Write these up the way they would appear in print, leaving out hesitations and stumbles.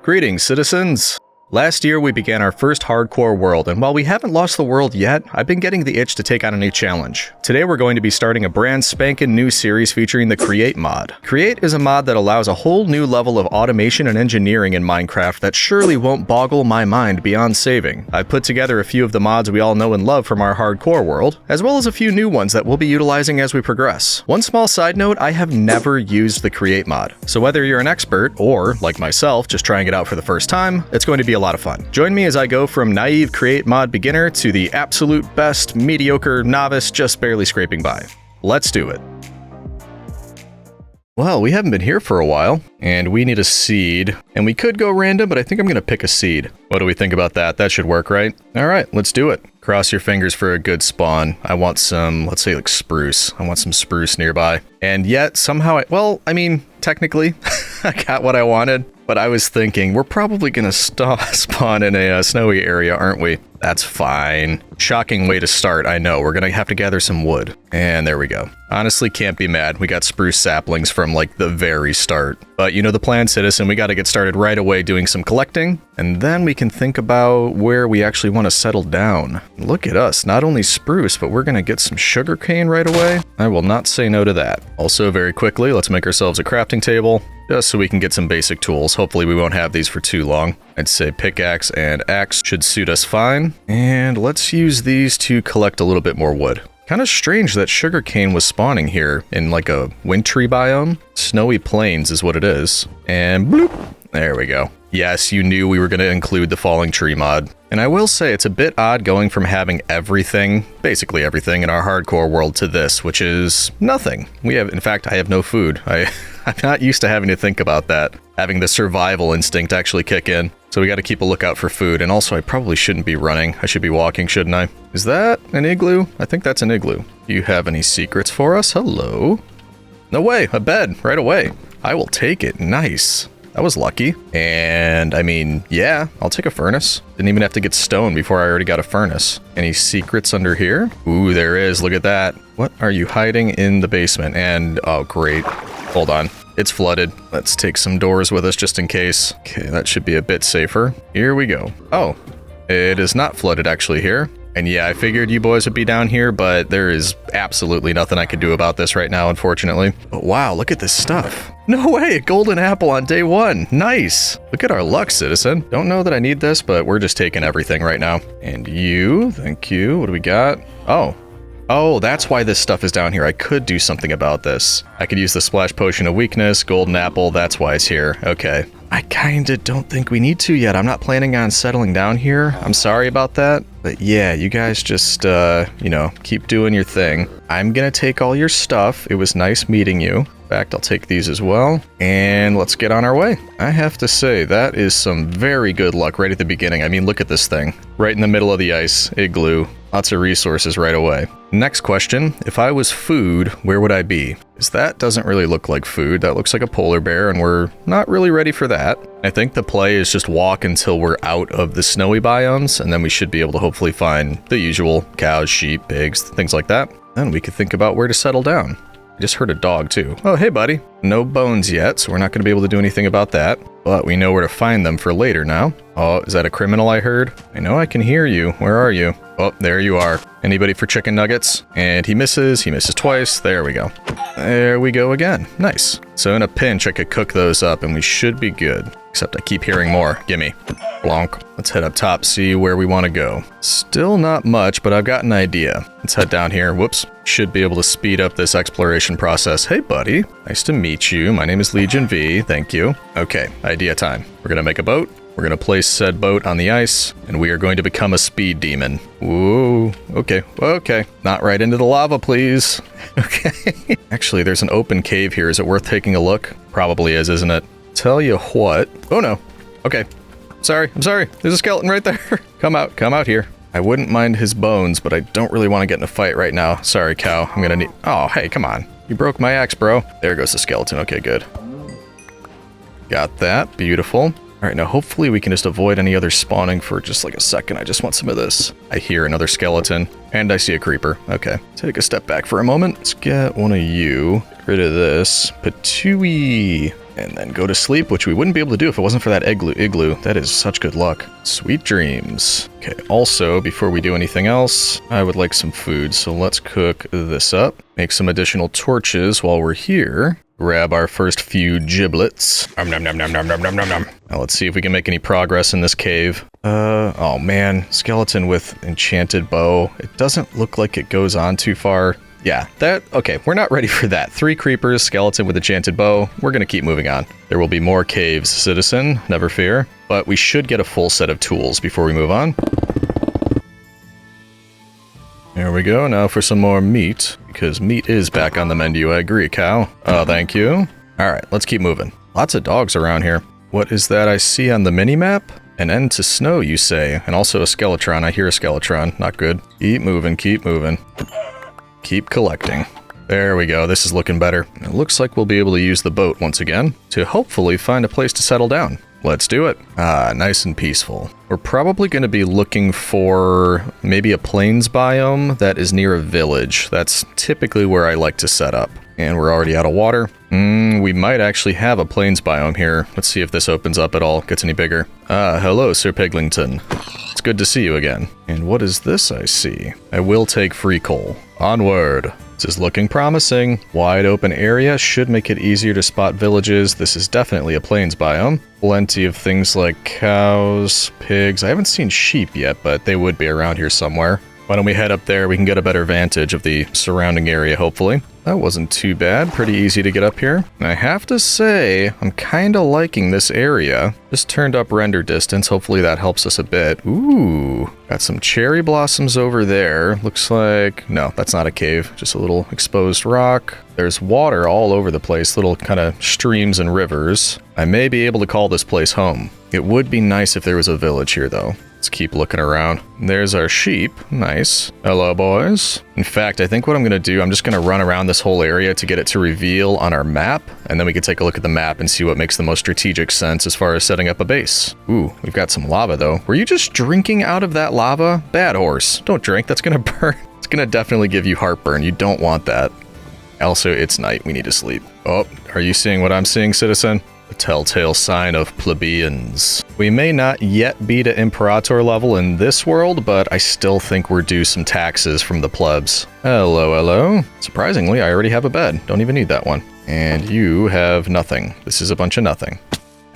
Greetings, citizens! Last year, we began our first hardcore world, and while we haven't lost the world yet, I've been getting the itch to take on a new challenge. Today, we're going to be starting a brand spankin' new series featuring the Create mod. Create is a mod that allows a whole new level of automation and engineering in Minecraft that surely won't boggle my mind beyond saving. I've put together a few of the mods we all know and love from our hardcore world, as well as a few new ones that we'll be utilizing as we progress. One small side note, I have never used the Create mod, so whether you're an expert, or, like myself, just trying it out for the first time, it's going to be a lot of fun. Join me as I go from naive Create mod beginner to the absolute best mediocre novice just barely scraping by. Let's do it. Well, we haven't been here for a while, and we need a seed. And we could go random, but I think I'm going to pick a seed. What do we think about that? That should work, right? All right, let's do it. Cross your fingers for a good spawn. I want some, let's say like spruce. I want some spruce nearby. And yet, somehow, technically, I got what I wanted. But I was thinking, we're probably going to spawn in a snowy area, aren't we? That's fine. Shocking way to start, I know. We're going to have to gather some wood. And there we go. Honestly, can't be mad. We got spruce saplings from, like, the very start. But you know the plan, citizen. We got to get started right away doing some collecting. And then we can think about where we actually want to settle down. Look at us. Not only spruce, but we're going to get some sugarcane right away. I will not say no to that. Also, very quickly, let's make ourselves a crafting table. Just so we can get some basic tools. Hopefully we won't have these for too long. I'd say pickaxe and axe should suit us fine. And let's use these to collect a little bit more wood. Kind of strange that sugarcane was spawning here in like a wintry biome. Snowy plains is what it is. And bloop, there we go. Yes, you knew we were going to include the falling tree mod. And I will say it's a bit odd going from having everything, basically everything in our hardcore world to this, which is nothing. In fact, I have no food. I'm not used to having to think about that, having the survival instinct actually kick in. So we got to keep a lookout for food. And also, I probably shouldn't be running. I should be walking, shouldn't I? Is that an igloo? I think that's an igloo. Do you have any secrets for us? Hello? No way, a bed right away. I will take it. Nice. That was lucky. And yeah, I'll take a furnace. Didn't even have to get stone before I already got a furnace. Any secrets under here? Ooh, there is. Look at that. What are you hiding in the basement? And, oh, great. Hold on. It's flooded. Let's take some doors with us just in case. Okay, that should be a bit safer. Here we go. Oh, it is not flooded actually here. And yeah, I figured you boys would be down here, but there is absolutely nothing I can do about this right now, unfortunately. But wow, look at this stuff. No way, a golden apple on day one. Nice. Look at our luck, citizen. Don't know that I need this, but we're just taking everything right now. And you, thank you. What do we got? Oh, that's why this stuff is down here. I could do something about this. I could use the splash potion of weakness, golden apple, that's why it's here. Okay. I kinda don't think we need to yet. I'm not planning on settling down here. I'm sorry about that. But yeah, you guys just, keep doing your thing. I'm gonna take all your stuff. It was nice meeting you. In fact, I'll take these as well. And let's get on our way. I have to say, that is some very good luck right at the beginning. I mean, look at this thing. Right in the middle of the ice. Igloo. Lots of resources right away. Next question, if I was food, where would I be? Because that doesn't really look like food. That looks like a polar bear, and we're not really ready for that. I think the play is just walk until we're out of the snowy biomes, and then we should be able to hopefully find the usual cows, sheep, pigs, things like that. Then we could think about where to settle down. I just heard a dog too. Oh, hey buddy. No bones yet, so we're not going to be able to do anything about that. But we know where to find them for later now. Oh, is that a criminal I heard? I know I can hear you. Where are you? Oh, there you are. Anybody for chicken nuggets? And he misses twice. There we go. There we go again. Nice. So in a pinch, I could cook those up and we should be good. Except I keep hearing more. Gimme. Blonk. Let's head up top, see where we want to go. Still not much, but I've got an idea. Let's head down here. Whoops. Should be able to speed up this exploration process. Hey, buddy. Nice to meet you. My name is Legion V. Thank you. Okay, idea time. We're going to make a boat. We're going to place said boat on the ice, and we are going to become a speed demon. Whoa. Okay. Not right into the lava, please. Okay. Actually, there's an open cave here. Is it worth taking a look? Probably is, isn't it? Tell you what. Oh, no. Okay. I'm sorry. There's a skeleton right there. Come out here. I wouldn't mind his bones, but I don't really want to get in a fight right now. Sorry, cow. I'm gonna need... Oh, hey, come on. You broke my axe, bro. There goes the skeleton. Okay, good. Got that. Beautiful. All right, now hopefully we can just avoid any other spawning for just like a second. I just want some of this. I hear another skeleton, and I see a creeper. Okay, take a step back for a moment. Let's get one of you. Get rid of this. Patooey. and then go to sleep, which we wouldn't be able to do if it wasn't for that igloo. That is such good luck. Sweet dreams. Okay, also, before we do anything else, I would like some food, so let's cook this up. Make some additional torches while we're here. Grab our first few giblets. Nom, nom, nom, nom, nom, nom, nom, nom, nom. Now let's see if we can make any progress in this cave. Oh man, skeleton with enchanted bow. It doesn't look like it goes on too far. Yeah, okay, we're not ready for that. 3 creepers, skeleton with enchanted bow. We're gonna keep moving on. There will be more caves, citizen, never fear. But we should get a full set of tools before we move on. There we go, now for some more meat, because meat is back on the menu, I agree, cow. Oh, thank you. Alright, let's keep moving. Lots of dogs around here. What is that I see on the mini-map? An end to snow, you say, and also a skeletron. I hear a skeletron, not good. Keep moving, keep moving. Keep collecting. There we go, this is looking better. It looks like we'll be able to use the boat once again to hopefully find a place to settle down. Let's do it. Ah, nice and peaceful. We're probably going to be looking for maybe a plains biome that is near a village. That's typically where I like to set up. And we're already out of water. We might actually have a plains biome here. Let's see if this opens up at all, gets any bigger. Ah, hello, Sir Piglington. It's good to see you again. And what is this I see? I will take free coal. Onward. This is looking promising. Wide open area should make it easier to spot villages. This is definitely a plains biome. Plenty of things like cows, pigs. I haven't seen sheep yet, but they would be around here somewhere. Why don't we head up there? We can get a better vantage of the surrounding area, hopefully. That wasn't too bad. Pretty easy to get up here. And I have to say, I'm kind of liking this area. Just turned up render distance. Hopefully that helps us a bit. Ooh, got some cherry blossoms over there. Looks like... no, that's not a cave. Just a little exposed rock. There's water all over the place. Little kind of streams and rivers. I may be able to call this place home. It would be nice if there was a village here, though. Let's keep looking around. There's our sheep. Nice. Hello, boys. In fact, I think what I'm going to do, I'm just going to run around this whole area to get it to reveal on our map, and then we can take a look at the map and see what makes the most strategic sense as far as setting up a base. Ooh, we've got some lava, though. Were you just drinking out of that lava? Bad horse. Don't drink. That's going to burn. It's going to definitely give you heartburn. You don't want that. Also, it's night. We need to sleep. Oh, are you seeing what I'm seeing, citizen? The telltale sign of plebeians. We may not yet be to Imperator level in this world, but I still think we're due some taxes from the plebs. Hello, hello. Surprisingly, I already have a bed. Don't even need that one. And you have nothing. This is a bunch of nothing.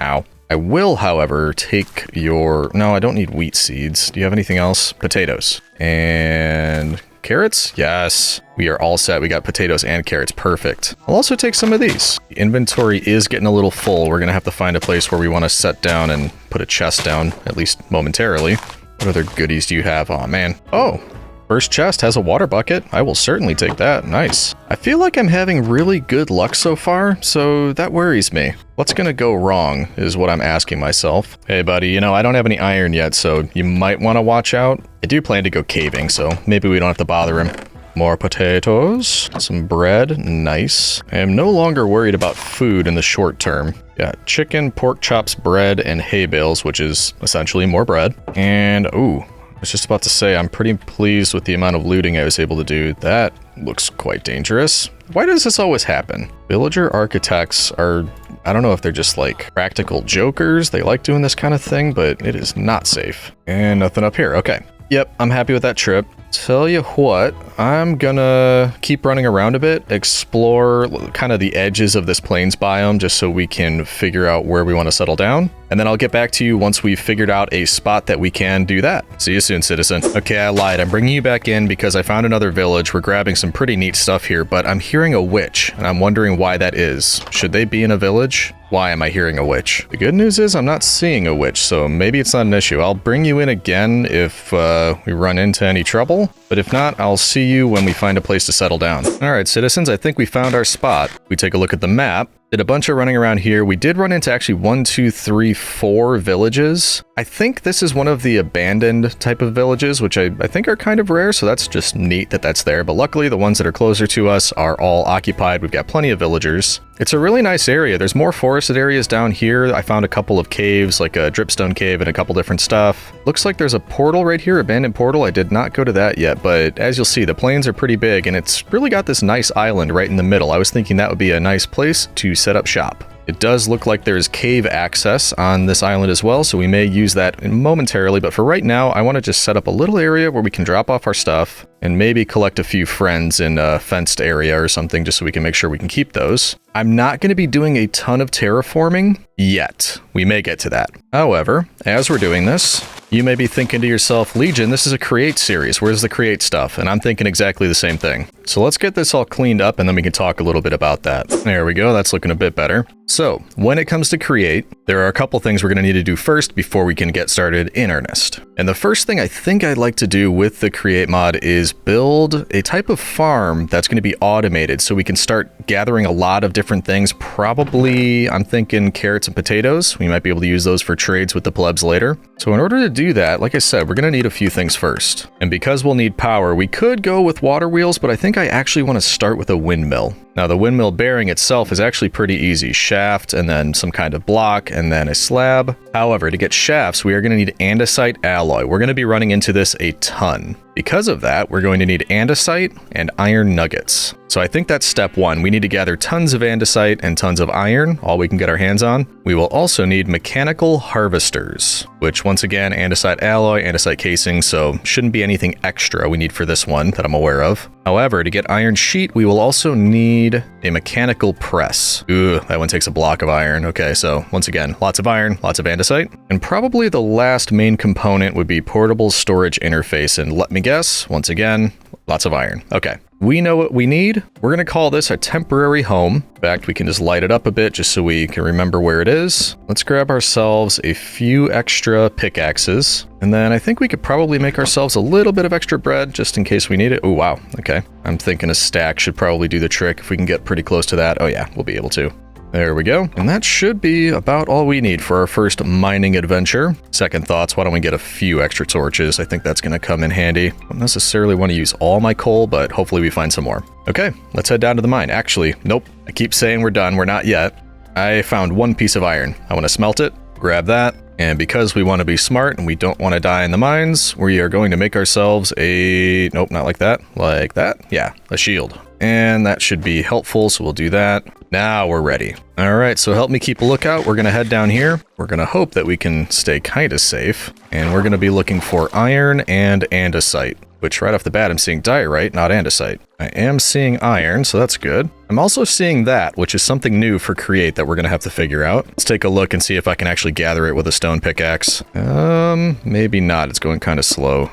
Ow. I will, however, take your... no, I don't need wheat seeds. Do you have anything else? Potatoes. And... carrots? Yes. We are all set. We got potatoes and carrots. Perfect. I'll also take some of these. The inventory is getting a little full. We're going to have to find a place where we want to set down and put a chest down, at least momentarily. What other goodies do you have? Oh, man. Oh, first chest has a water bucket. I will certainly take that. Nice. I feel like I'm having really good luck so far, so that worries me. What's going to go wrong is what I'm asking myself. Hey, buddy, you know, I don't have any iron yet, so you might want to watch out. I do plan to go caving, so maybe we don't have to bother him. More potatoes, some bread, nice. I am no longer worried about food in the short term. Yeah, chicken, pork chops, bread, and hay bales, which is essentially more bread. And, ooh, I was just about to say, I'm pretty pleased with the amount of looting I was able to do. That looks quite dangerous. Why does this always happen? Villager architects are... I don't know if they're just like practical jokers. They like doing this kind of thing, but it is not safe. And nothing up here. Okay. Yep, I'm happy with that trip. Tell you what, I'm gonna keep running around a bit, explore kind of the edges of this plains biome just so we can figure out where we want to settle down. And then I'll get back to you once we've figured out a spot that we can do that. See you soon, citizen. Okay, I lied. I'm bringing you back in because I found another village. We're grabbing some pretty neat stuff here, but I'm hearing a witch, and I'm wondering why that is. Should they be in a village? Why am I hearing a witch? The good news is I'm not seeing a witch, so maybe it's not an issue. I'll bring you in again if we run into any trouble, but if not, I'll see you when we find a place to settle down. All right, citizens, I think we found our spot. We take a look at the map. Did a bunch of running around here. We did run into actually 1, 2, 3, 4 villages. I think this is one of the abandoned type of villages, which I think are kind of rare, so that's just neat that that's there. But luckily, the ones that are closer to us are all occupied. We've got plenty of villagers. It's a really nice area. There's more forested areas down here. I found a couple of caves, like a dripstone cave and a couple different stuff. Looks like there's a portal right here, abandoned portal. I did not go to that yet, but as you'll see, the plains are pretty big, and it's really got this nice island right in the middle. I was thinking that would be a nice place to set up shop. It does look like there's cave access on this island as well, so we may use that momentarily, but for right now, I want to just set up a little area where we can drop off our stuff and maybe collect a few friends in a fenced area or something just so we can make sure we can keep those. I'm not going to be doing a ton of terraforming yet. We may get to that. However, as we're doing this, you may be thinking to yourself, Legion, this is a create series. Where's the create stuff? And I'm thinking exactly the same thing. So let's get this all cleaned up and then we can talk a little bit about that. There we go. That's looking a bit better. So when it comes to create, there are a couple things we're going to need to do first before we can get started in earnest. And the first thing I think I'd like to do with the create mod is build a type of farm that's going to be automated so we can start gathering a lot of different things. Probably, I'm thinking carrots and potatoes. We might be able to use those for trades with the plebs later. So in order to do that, like I said, we're going to need a few things first. And because we'll need power, we could go with water wheels, but I think I actually want to start with a windmill. Now, the windmill bearing itself is actually pretty easy. Shaft, and then some kind of block, and then a slab. However, to get shafts, we are going to need andesite alloy. We're going to be running into this a ton. Because of that, we're going to need andesite and iron nuggets. So I think that's step one. We need to gather tons of andesite and tons of iron, all we can get our hands on. We will also need mechanical harvesters, which once again, andesite alloy, andesite casing, so shouldn't be anything extra we need for this one that I'm aware of. However, to get iron sheet, we will also need a mechanical press. Ooh, that one takes a block of iron. Okay, so once again, lots of iron, lots of andesite. And probably the last main component would be portable storage interface. And let me guess, once again, lots of iron. Okay, we know what we need. We're going to call this a temporary home. In fact, we can just light it up a bit just so we can remember where it is. Let's grab ourselves a few extra pickaxes. And then I think we could probably make ourselves a little bit of extra bread just in case we need it. Oh, wow. Okay. I'm thinking a stack should probably do the trick if we can get pretty close to that. Oh yeah, we'll be able to. There we go. And that should be about all we need for our first mining adventure. Second thoughts, why don't we get a few extra torches? I think that's going to come in handy. Don't necessarily want to use all my coal, but hopefully we find some more. Okay, let's head down to the mine. Actually, nope. I keep saying we're done. We're not yet. I found one piece of iron. I want to smelt it, grab that. And because we want to be smart and we don't want to die in the mines, we are going to make ourselves a... Nope, not like that. Like that? Yeah, a shield. And that should be helpful, so we'll do that. Now we're ready. All right, so help me keep a lookout. We're going to head down here. We're going to hope that we can stay kind of safe. And we're going to be looking for iron and andesite, which right off the bat, I'm seeing diorite, not andesite. I am seeing iron, so that's good. I'm also seeing that, which is something new for create that we're going to have to figure out. Let's take a look and see if I can actually gather it with a stone pickaxe. Maybe not. It's going kind of slow.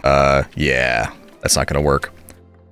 Yeah, that's not going to work.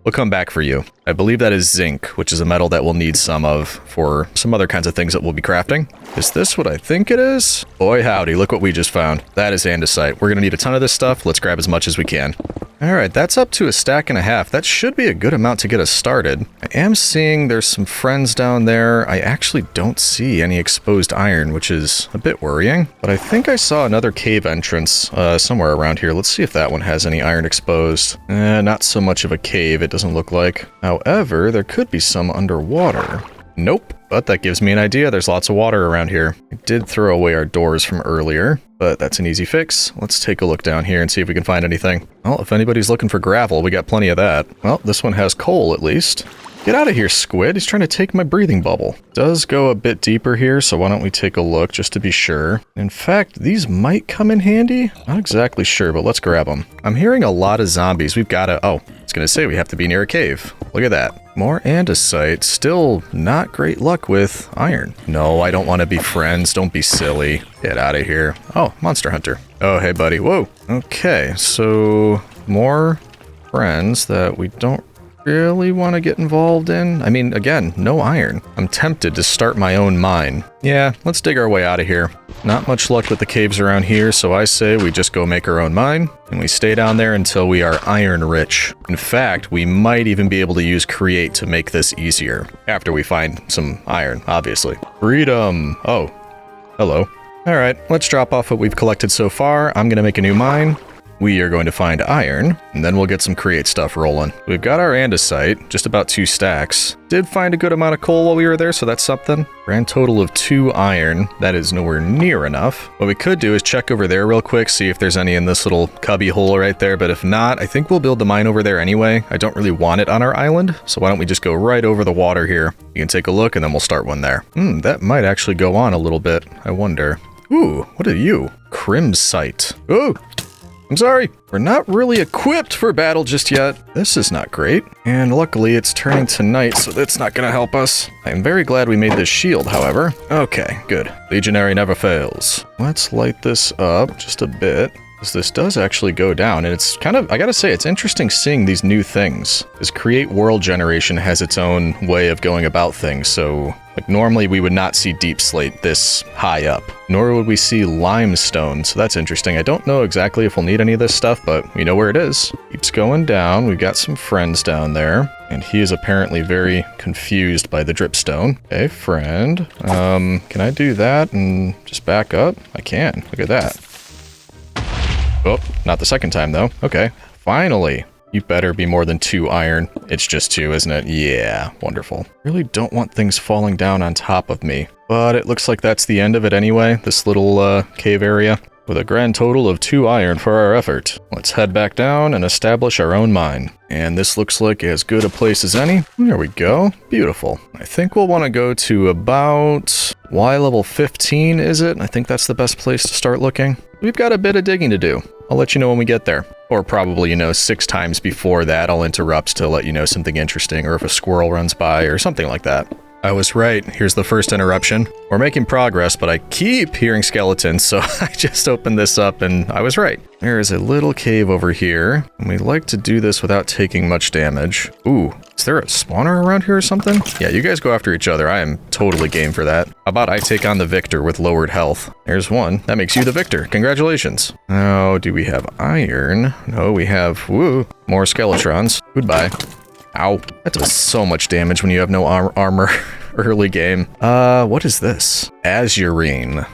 We'll come back for you. I believe that is zinc, which is a metal that we'll need some of for some other kinds of things that we'll be crafting. Is this what I think it is? Boy, howdy, look what we just found. That is andesite. We're going to need a ton of this stuff. Let's grab as much as we can. All right, that's up to a stack and a half. That should be a good amount to get us started. I am seeing there's some friends down there. I actually don't see any exposed iron, which is a bit worrying. But I think I saw another cave entrance somewhere around here. Let's see if that one has any iron exposed. Not so much of a cave, it doesn't look like. However, there could be some underwater. Nope, but that gives me an idea. There's lots of water around here. I did throw away our doors from earlier, but that's an easy fix. Let's take a look down here and see if we can find anything. Well, if anybody's looking for gravel, we got plenty of that. Well, this one has coal at least. Get out of here, squid. He's trying to take my breathing bubble. Does go a bit deeper here, so why don't we take a look just to be sure. In fact, these might come in handy. Not exactly sure, but let's grab them. I'm hearing a lot of zombies. We've got to... Oh, I was going to say we have to be near a cave. Look at that. More andesite. Still not great luck with iron. No, I don't want to be friends. Don't be silly. Get out of here. Oh, monster hunter. Oh, hey, buddy. Whoa. Okay, so more friends that we don't really want to get involved in. I mean, again, no iron. I'm tempted to start my own mine. Yeah, let's dig our way out of here. Not much luck with the caves around here, so I say we just go make our own mine, and we stay down there until we are iron rich. In fact, we might even be able to use create to make this easier, after we find some iron, obviously. Freedom! Oh, hello. Alright, let's drop off what we've collected so far. I'm gonna make a new mine. we are going to find iron, and then we'll get some create stuff rolling. We've got our andesite, just about 2 stacks. Did find a good amount of coal while we were there, so that's something. Grand total of 2 iron. That is nowhere near enough. What we could do is check over there real quick, see if there's any in this little cubby hole right there, but if not, I think we'll build the mine over there anyway. I don't really want it on our island, so why don't we just go right over the water here. You can take a look, and then we'll start one there. That might actually go on a little bit. I wonder. Ooh, what are you? Crimsite. Oh! I'm sorry, we're not really equipped for battle just yet. This is not great. And luckily it's turning to night, so that's not gonna help us. I'm very glad we made this shield, however. Okay, good. Legionary never fails. Let's light this up just a bit, because this does actually go down, and it's kind of, I gotta say, it's interesting seeing these new things. This create world generation has its own way of going about things, so like normally we would not see deep slate this high up, nor would we see limestone, so that's interesting. I don't know exactly if we'll need any of this stuff, but we know where it is. Keeps going down. We've got some friends down there, and he is apparently very confused by the dripstone. Okay, friend. Can I do that and just back up? I can. Look at that. Oh, not the second time though. Okay, finally. You better be more than 2 iron. It's just 2, isn't it? Yeah, wonderful. Really don't want things falling down on top of me. But it looks like that's the end of it anyway, this little cave area. With a grand total of 2 iron for our effort. Let's head back down and establish our own mine. And this looks like as good a place as any. There we go. Beautiful. I think we'll want to go to about Y level 15, is it? I think that's the best place to start looking. We've got a bit of digging to do. I'll let you know when we get there. Or probably, 6 times before that, I'll interrupt to let you know something interesting, or if a squirrel runs by, or something like that. I was right. Here's the first interruption. We're making progress, but I keep hearing skeletons, so I just opened this up and I was right. There is a little cave over here, and we like to do this without taking much damage. Ooh, is there a spawner around here or something? Yeah, you guys go after each other. I am totally game for that. How about I take on the victor with lowered health? There's one. That makes you the victor. Congratulations. Now, do we have iron? No, we have, woo, more skeletrons. Goodbye. Ow. That does so much damage when you have no armor early game. What is this? Azurine.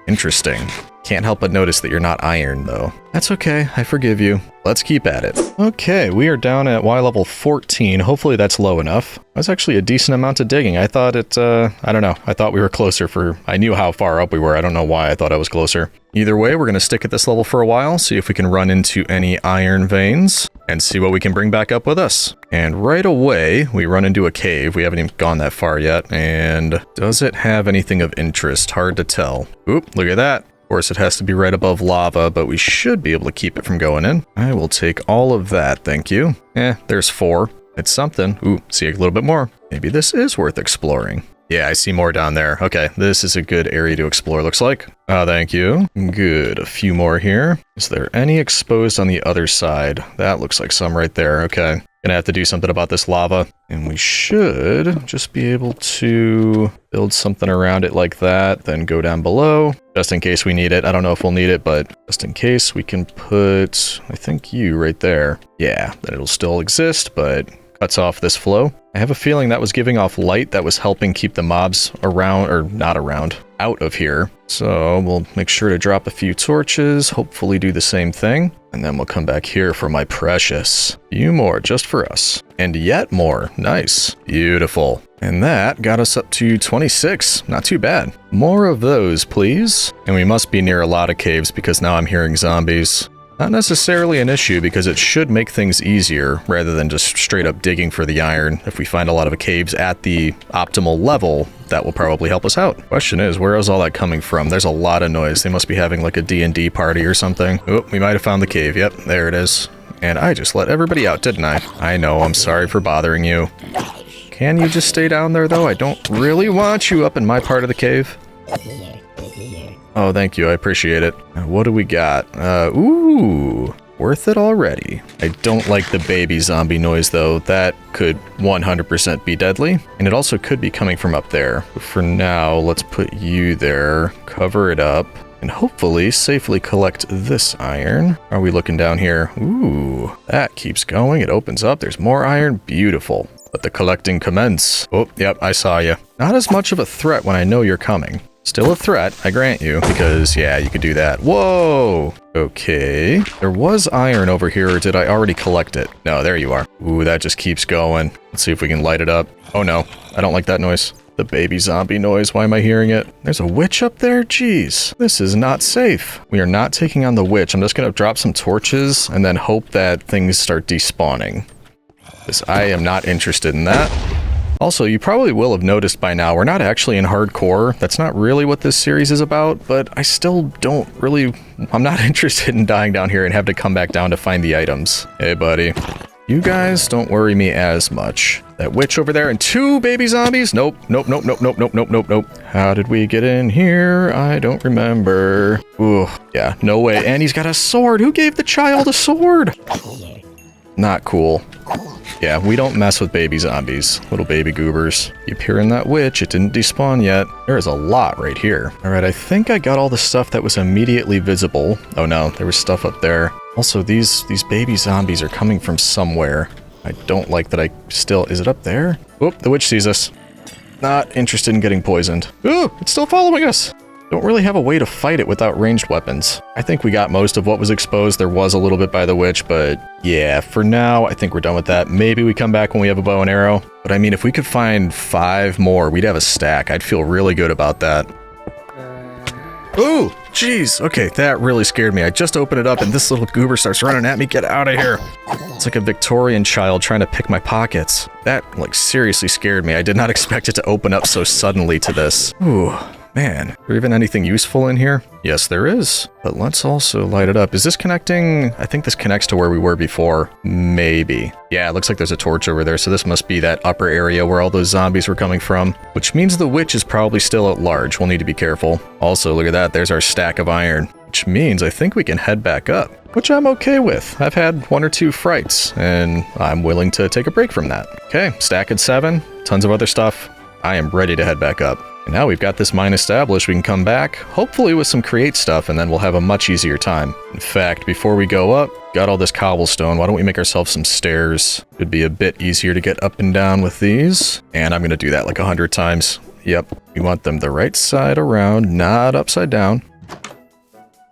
Interesting. Can't help but notice that you're not iron, though. That's okay. I forgive you. Let's keep at it. Okay, we are down at Y level 14. Hopefully that's low enough. That's actually a decent amount of digging. I thought it, I don't know. I thought we were closer I knew how far up we were. I don't know why I thought I was closer. Either way, we're going to stick at this level for a while, see if we can run into any iron veins, and see what we can bring back up with us. And right away, we run into a cave. We haven't even gone that far yet. And does it have anything of interest? Hard to tell. Oop, look at that. Of course, it has to be right above lava, but we should be able to keep it from going in. I will take all of that, thank you. There's 4. It's something. Ooh, see a little bit more. Maybe this is worth exploring. Yeah, I see more down there. Okay, this is a good area to explore, looks like. Thank you. Good, a few more here. Is there any exposed on the other side? That looks like some right there, okay. Gonna have to do something about this lava. And we should just be able to build something around it like that, then go down below, just in case we need it. I don't know if we'll need it, but just in case we can put, I think you right there. Yeah, then it'll still exist, but cuts off this flow. I have a feeling that was giving off light that was helping keep the mobs around, or not around, out of here. So we'll make sure to drop a few torches, hopefully do the same thing, and then we'll come back here for my precious. Few more just for us. And yet more. Nice. Beautiful. And that got us up to 26. Not too bad. More of those, please. And we must be near a lot of caves because now I'm hearing zombies. Not necessarily an issue because it should make things easier rather than just straight up digging for the iron. If we find a lot of caves at the optimal level, that will probably help us out. Question is, where is all that coming from? There's a lot of noise. They must be having like a D&D party or something. Oh, we might have found the cave. Yep, there it is. And I just let everybody out, didn't I? I know, I'm sorry for bothering you. Can you just stay down there though? I don't really want you up in my part of the cave. Oh, thank you. I appreciate it. Now, what do we got? Ooh, worth it already. I don't like the baby zombie noise, though. That could 100% be deadly. And it also could be coming from up there. But for now, let's put you there, cover it up, and hopefully safely collect this iron. Are we looking down here? Ooh, that keeps going. It opens up. There's more iron. Beautiful. Let the collecting commence. Oh, yep, I saw you. Not as much of a threat when I know you're coming. Still a threat, I grant you, because, yeah, you could do that. Whoa! Okay. There was iron over here, or did I already collect it? No, there you are. Ooh, that just keeps going. Let's see if we can light it up. Oh no, I don't like that noise. The baby zombie noise, why am I hearing it? There's a witch up there? Jeez, this is not safe. We are not taking on the witch. I'm just gonna drop some torches and then hope that things start despawning. Because I am not interested in that. Also, you probably will have noticed by now, we're not actually in hardcore. That's not really what this series is about, but I still don't really... I'm not interested in dying down here and have to come back down to find the items. Hey, buddy. You guys don't worry me as much. That witch over there and 2 baby zombies? Nope, nope, nope, nope, nope, nope, nope, nope, nope. How did we get in here? I don't remember. Ooh, yeah, no way. And he's got a sword. Who gave the child a sword? Not cool. Yeah, we don't mess with baby zombies, little baby goobers. Keep hearing that witch, it didn't despawn yet. There is a lot right here. All right, I think I got all the stuff that was immediately visible. Oh no, there was stuff up there. Also, these baby zombies are coming from somewhere. I don't like that I still... Is it up there? Oop, the witch sees us. Not interested in getting poisoned. Ooh, it's still following us. Don't really have a way to fight it without ranged weapons. I think we got most of what was exposed. There was a little bit by the witch, but yeah, for now, I think we're done with that. Maybe we come back when we have a bow and arrow. But I mean, if we could find 5 more, we'd have a stack. I'd feel really good about that. Ooh, jeez. Okay, that really scared me. I just opened it up and this little goober starts running at me. Get out of here. It's like a Victorian child trying to pick my pockets. That, like, seriously scared me. I did not expect it to open up so suddenly to this. Ooh. Man, is there even anything useful in here? Yes, there is. But let's also light it up. Is this connecting? I think this connects to where we were before. Maybe. Yeah, it looks like there's a torch over there, so this must be that upper area where all those zombies were coming from. Which means the witch is probably still at large. We'll need to be careful. Also, look at that. There's our stack of iron. Which means I think we can head back up. Which I'm okay with. I've had 1 or 2 frights, and I'm willing to take a break from that. Okay, stack at 7. Tons of other stuff. I am ready to head back up. And now we've got this mine established, we can come back, hopefully with some create stuff, and then we'll have a much easier time. In fact, before we go up, got all this cobblestone, why don't we make ourselves some stairs? It'd be a bit easier to get up and down with these. And I'm gonna do that like 100 times. Yep, we want them the right side around, not upside down.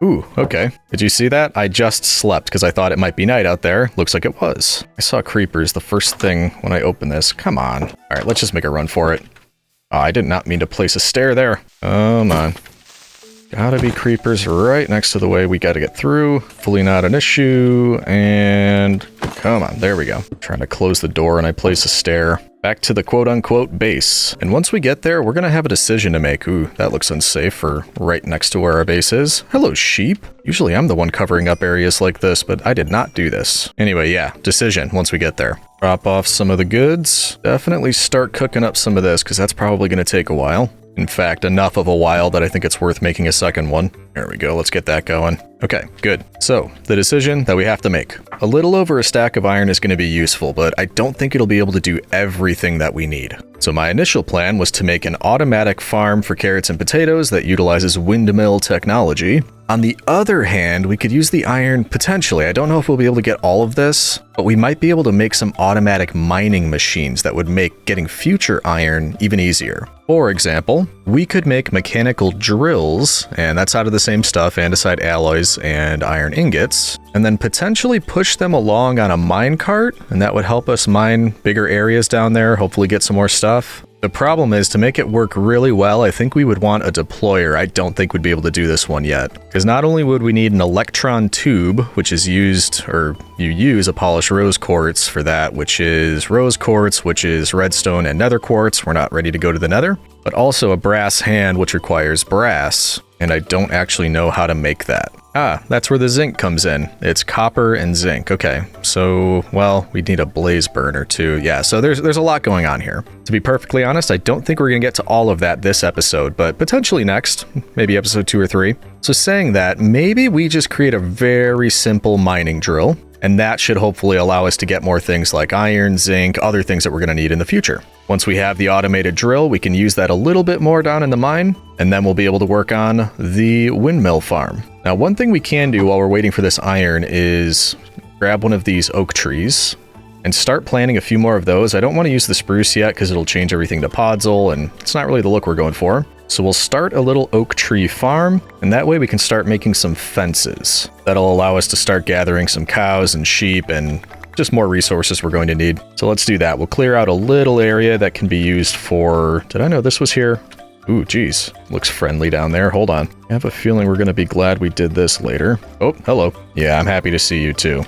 Ooh, okay. Did you see that? I just slept because I thought it might be night out there. Looks like it was. I saw creepers the first thing when I opened this. Come on. All right, let's just make a run for it. Oh, I did not mean to place a stair there. Come on. Gotta be creepers right next to the way we gotta get through. Fully not an issue. And come on, there we go. Trying to close the door and I place a stair. Back to the quote-unquote base. And once we get there, we're gonna have a decision to make. Ooh, that looks unsafe for right next to where our base is. Hello, sheep. Usually I'm the one covering up areas like this, but I did not do this. Anyway, yeah, decision once we get there. Drop off some of the goods. Definitely start cooking up some of this, because that's probably gonna take a while. In fact, enough of a while that I think it's worth making a second one. There we go, let's get that going. Okay, good. So, the decision that we have to make. A little over a stack of iron is going to be useful, but I don't think it'll be able to do everything that we need. So my initial plan was to make an automatic farm for carrots and potatoes that utilizes windmill technology. On the other hand, we could use the iron potentially. I don't know if we'll be able to get all of this, but we might be able to make some automatic mining machines that would make getting future iron even easier. For example, we could make mechanical drills, and that's out of the same stuff, andesite alloys and iron ingots, and then potentially push them along on a mine cart, and that would help us mine bigger areas down there, hopefully get some more stuff. The problem is, to make it work really well, I think we would want a deployer. I don't think we'd be able to do this one yet. Because not only would we need an electron tube, which is used, or you use a polished rose quartz for that, which is rose quartz, which is redstone and nether quartz. We're not ready to go to the nether. But also a brass hand, which requires brass. And I don't actually know how to make that. Ah, that's where the zinc comes in. It's copper and zinc. Okay, so, well, we need a blaze burner too. Yeah, so there's a lot going on here. To be perfectly honest, I don't think we're gonna get to all of that this episode, but potentially next, maybe episode 2 or 3. So saying that, maybe we just create a very simple mining drill, and that should hopefully allow us to get more things like iron, zinc, other things that we're gonna need in the future. Once we have the automated drill, we can use that a little bit more down in the mine, and then we'll be able to work on the windmill farm. Now, one thing we can do while we're waiting for this iron is grab one of these oak trees and start planting a few more of those. I don't want to use the spruce yet because it'll change everything to podzol, and it's not really the look we're going for. So we'll start a little oak tree farm, and that way we can start making some fences. That'll allow us to start gathering some cows and sheep and just more resources we're going to need. So let's do that. We'll clear out a little area that can be used for... Did I know this was here? Ooh, geez. Looks friendly down there. Hold on. I have a feeling we're going to be glad we did this later. Oh, hello. Yeah, I'm happy to see you too.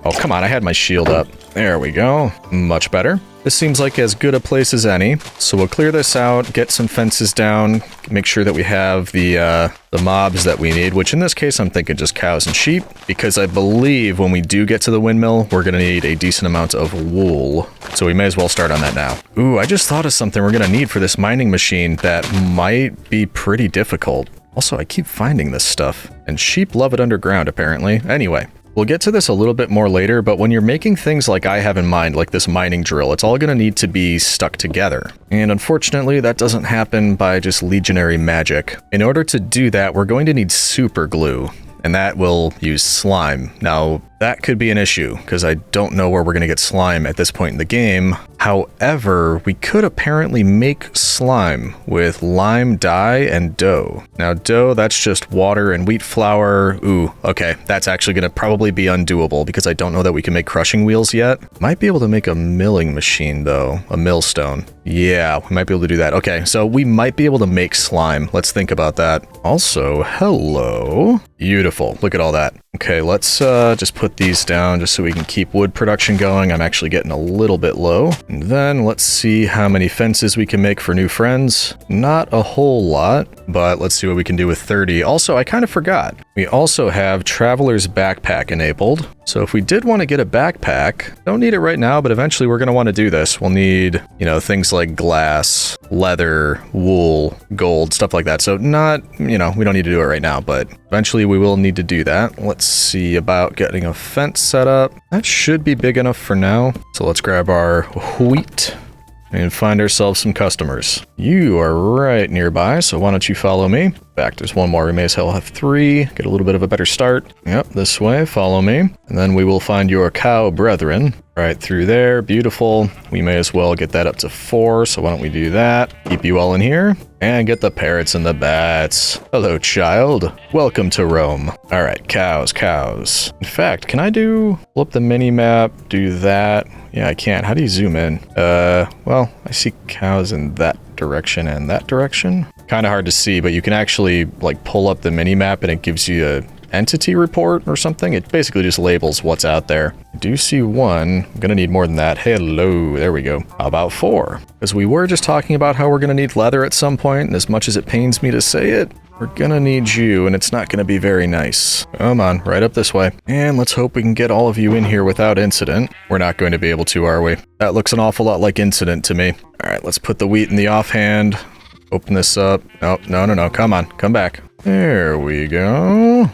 Oh, come on. I had my shield up. There we go. Much better. This seems like as good a place as any. So we'll clear this out, get some fences down, make sure that we have the mobs that we need, which in this case, I'm thinking just cows and sheep, because I believe when we do get to the windmill, we're going to need a decent amount of wool. So we may as well start on that now. Ooh, I just thought of something we're going to need for this mining machine that might be pretty difficult. Also, I keep finding this stuff, and sheep love it underground, apparently. Anyway. We'll get to this a little bit more later, but when you're making things like I have in mind, like this mining drill, it's all going to need to be stuck together. And unfortunately, that doesn't happen by just legionary magic. In order to do that, we're going to need super glue, and that will use slime. Now, that could be an issue, because I don't know where we're going to get slime at this point in the game. However, we could apparently make slime with lime dye and dough. Now, dough, that's just water and wheat flour. Ooh, okay, that's actually going to probably be undoable, because I don't know that we can make crushing wheels yet. Might be able to make a milling machine, though. A millstone. Yeah, we might be able to do that. Okay, so we might be able to make slime. Let's think about that. Also, hello. Beautiful. Look at all that. Okay, let's just put these down just so we can keep wood production going. I'm actually getting a little bit low. And then let's see how many fences we can make for new friends. Not a whole lot, but let's see what we can do with 30. Also, I kind of forgot. We also have Traveler's Backpack enabled. So if we did want to get a backpack, don't need it right now, but eventually we're going to want to do this. We'll need, you know, things like glass, leather, wool, gold, stuff like that. So not, you know, we don't need to do it right now, but eventually we will need to do that. Let's see about getting a fence set up. That should be big enough for now. So let's grab our wheat and find ourselves some customers. You are right nearby, so why don't you follow me? In fact, there's one more. We may as well have 3. Get a little bit of a better start. Yep, this way. Follow me. And then we will find your cow brethren. Right through there. Beautiful. We may as well get that up to 4, so why don't we do that? Keep you all in here. And get the parrots and the bats. Hello, child. Welcome to Rome. All right, cows, cows. In fact, can I do... flip the mini-map, do that? Yeah, I can't. How do you zoom in? Well, I see cows in that direction and that direction. Kind of hard to see, but you can actually, like, pull up the mini-map and it gives you a entity report or something. It basically just labels what's out there. I do see 1. I'm gonna need more than that. Hello, there we go. How about 4? Because we were just talking about how we're gonna need leather at some point, and as much as it pains me to say it, we're gonna need you, and it's not gonna be very nice. Come on, right up this way. And let's hope we can get all of you in here without incident. We're not going to be able to, are we? That looks an awful lot like incident to me. All right, let's put the wheat in the offhand. Open this up. Oh, no. Come on, come back. There we go.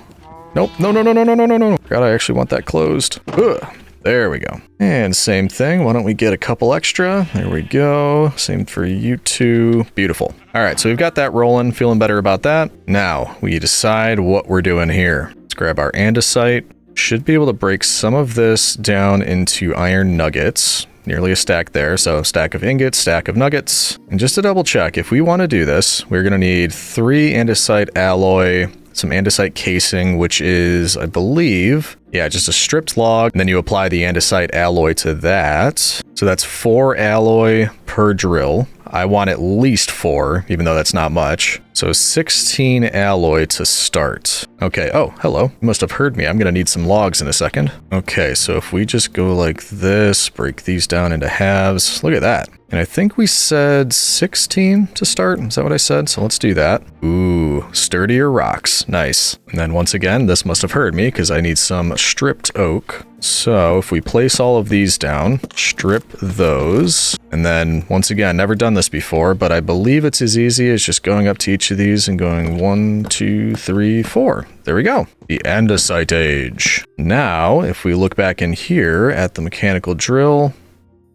Nope, no. God, I actually want that closed. Ugh. There we go. And same thing. Why don't we get a couple extra? There we go. Same for you two. Beautiful. All right, so we've got that rolling. Feeling better about that. Now, we decide what we're doing here. Let's grab our andesite. Should be able to break some of this down into iron nuggets. Nearly a stack there. So stack of ingots, stack of nuggets. And just to double check, if we want to do this, we're going to need 3 andesite alloy, some andesite casing, which is, I believe, yeah, just a stripped log. And then you apply the andesite alloy to that. So that's 4 alloy per drill. I want at least 4, even though that's not much. So 16 alloy to start. Okay, oh, hello. You must have heard me. I'm gonna need some logs in a second. Okay, so if we just go like this, break these down into halves, look at that. And I think we said 16 to start. Is that what I said? So let's do that. Ooh, sturdier rocks. Nice. And then once again, this must have heard me because I need some stripped oak. So if we place all of these down, strip those, and then once again, never done this before, but I believe it's as easy as just going up to each of these and going 1, 2, 3, 4. There we go. The andesite age. Now, if we look back in here at the mechanical drill,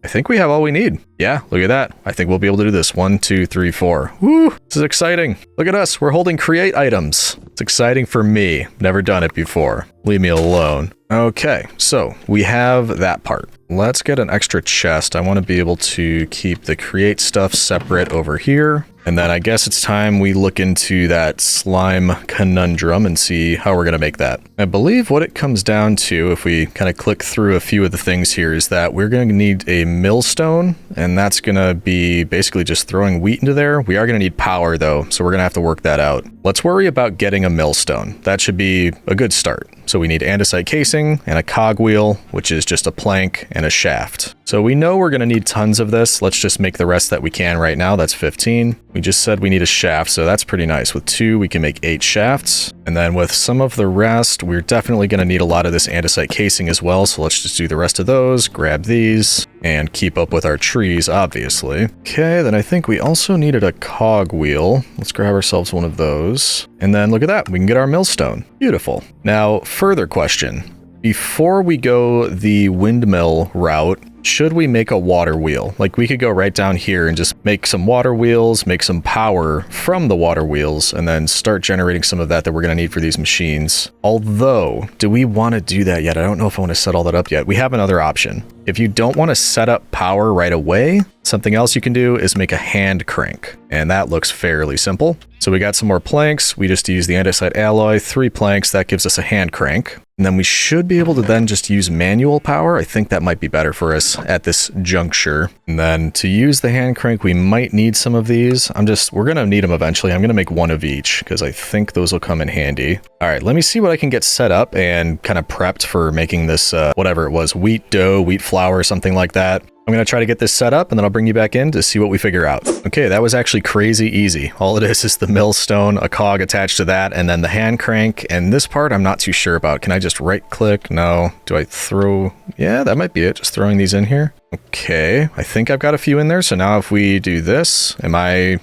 I think we have all we need. Yeah, look at that. I think we'll be able to do this. 1, 2, 3, 4. Woo! This is exciting. Look at us. We're holding create items. It's exciting for me. Never done it before. Leave me alone. Okay, so we have that part. Let's get an extra chest. I want to be able to keep the create stuff separate over here. And then I guess it's time we look into that slime conundrum and see how we're going to make that. I believe what it comes down to, if we kind of click through a few of the things here, is that we're going to need a millstone, and that's going to be basically just throwing wheat into there. We are going to need power though, so we're going to have to work that out. Let's worry about getting a millstone. That should be a good start. So we need andesite casing and a cogwheel, which is just a plank and a shaft. So we know we're going to need tons of this. Let's just make the rest that we can right now. That's 15. We just said we need a shaft, so that's pretty nice. With 2, we can make 8 shafts. And then with some of the rest, we're definitely going to need a lot of this andesite casing as well. So let's just do the rest of those, grab these, and keep up with our trees, obviously. Okay, then I think we also needed a cogwheel. Let's grab ourselves one of those. And then look at that, we can get our millstone. Beautiful. Now, further question. Before we go the windmill route, should we make a water wheel? Like, we could go right down here and just make some water wheels, make some power from the water wheels, and then start generating some of that we're going to need for these machines. Although, do we want to do that yet? I don't know if I want to set all that up yet. We have another option. If you don't want to set up power right away, something else you can do is make a hand crank. And that looks fairly simple. So we got some more planks. We just use the andesite alloy, 3 planks. That gives us a hand crank. And then we should be able to then just use manual power. I think that might be better for us at this juncture. And then to use the hand crank, we might need some of these. We're going to need them eventually. I'm going to make one of each because I think those will come in handy. All right, let me see what I can get set up and kind of prepped for making this, whatever it was, wheat dough, wheat flour, something like that. I'm going to try to get this set up and then I'll bring you back in to see what we figure out. Okay, that was actually crazy easy. All it is the millstone, a cog attached to that, and then the hand crank. And this part I'm not too sure about. Can I just right click? No. Do I throw? Yeah, that might be it. Just throwing these in here. Okay, I think I've got a few in there. So now if we do this, am I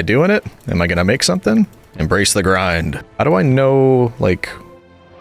doing it? Am I going to make something? Embrace the grind. How do I know, like,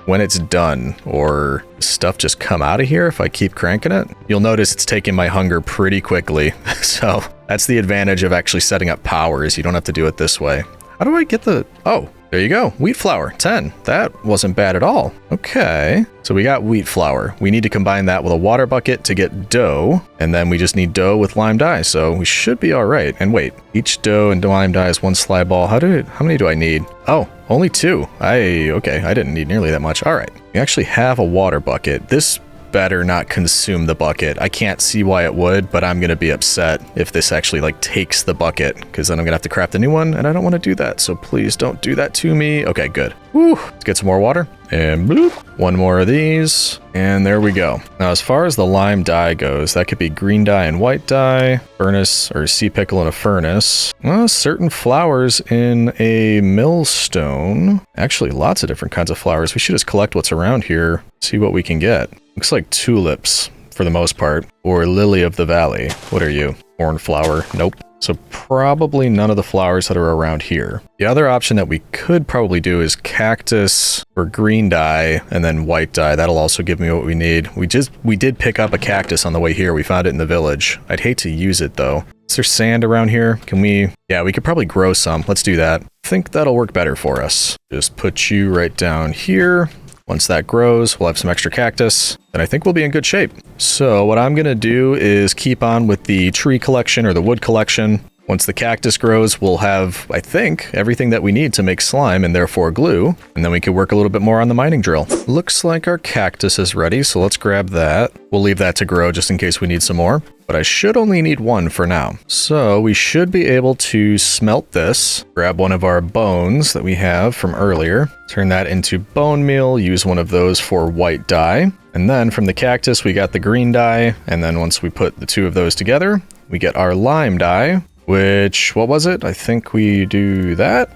when it's done, or stuff just come out of here if I keep cranking it? You'll notice it's taking my hunger pretty quickly. So that's the advantage of actually setting up power, is you don't have to do it this way. How do I get the, oh, there you go. Wheat flour, 10. That wasn't bad at all. Okay, so we got wheat flour. We need to combine that with a water bucket to get dough, and then we just need dough with lime dye, so we should be all right. And wait, each dough and lime dye is 1 slide ball. How many do I need? Oh, only 2. Okay, I didn't need nearly that much. All right, we actually have a water bucket. This better not consume the bucket. I can't see why it would, but I'm gonna be upset if this actually like takes the bucket, because then I'm gonna have to craft a new one, and I don't want to do that, so please don't do that to me. Okay, good. Woo, let's get some more water, and bloop, 1 more of these, and there we go. Now, as far as the lime dye goes, that could be green dye and white dye, furnace or sea pickle in a furnace, certain flowers in a millstone. Actually, lots of different kinds of flowers. We should just collect what's around here, see what we can get. Looks like tulips for the most part, or lily of the valley. What are you? Cornflower? Nope. So probably none of the flowers that are around here. The other option that we could probably do is cactus or green dye and then white dye. That'll also give me what we need. We did pick up a cactus on the way here. We found it in the village. I'd hate to use it though. Is there sand around here? Yeah, we could probably grow some. Let's do that. I think that'll work better for us. Just put you right down here. Once that grows, we'll have some extra cactus, and I think we'll be in good shape. So what I'm going to do is keep on with the tree collection or the wood collection. Once the cactus grows, we'll have, I think, everything that we need to make slime and therefore glue, and then we can work a little bit more on the mining drill. Looks like our cactus is ready, so let's grab that. We'll leave that to grow just in case we need some more, but I should only need 1 for now. So we should be able to smelt this, grab one of our bones that we have from earlier, turn that into bone meal, use one of those for white dye, and then from the cactus we got the green dye, and then once we put the 2 of those together, we get our lime dye, which, what was it? I think we do that.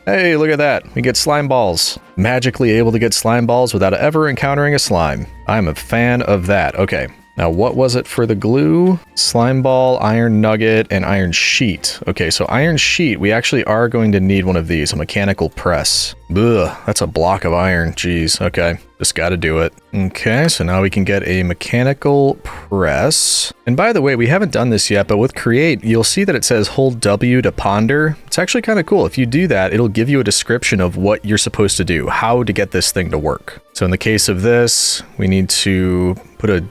Hey, look at that. We get slime balls. Magically able to get slime balls without ever encountering a slime. I'm a fan of that. Okay. Now, what was it for the glue? Slime ball, iron nugget, and iron sheet. Okay, so iron sheet, we actually are going to need one of these, a mechanical press. Ugh, that's a block of iron. Jeez, okay. Just gotta do it. Okay, so now we can get a mechanical press. And by the way, we haven't done this yet, but with create, you'll see that it says hold W to ponder. It's actually kind of cool. If you do that, it'll give you a description of what you're supposed to do, how to get this thing to work. So in the case of this, we need to put a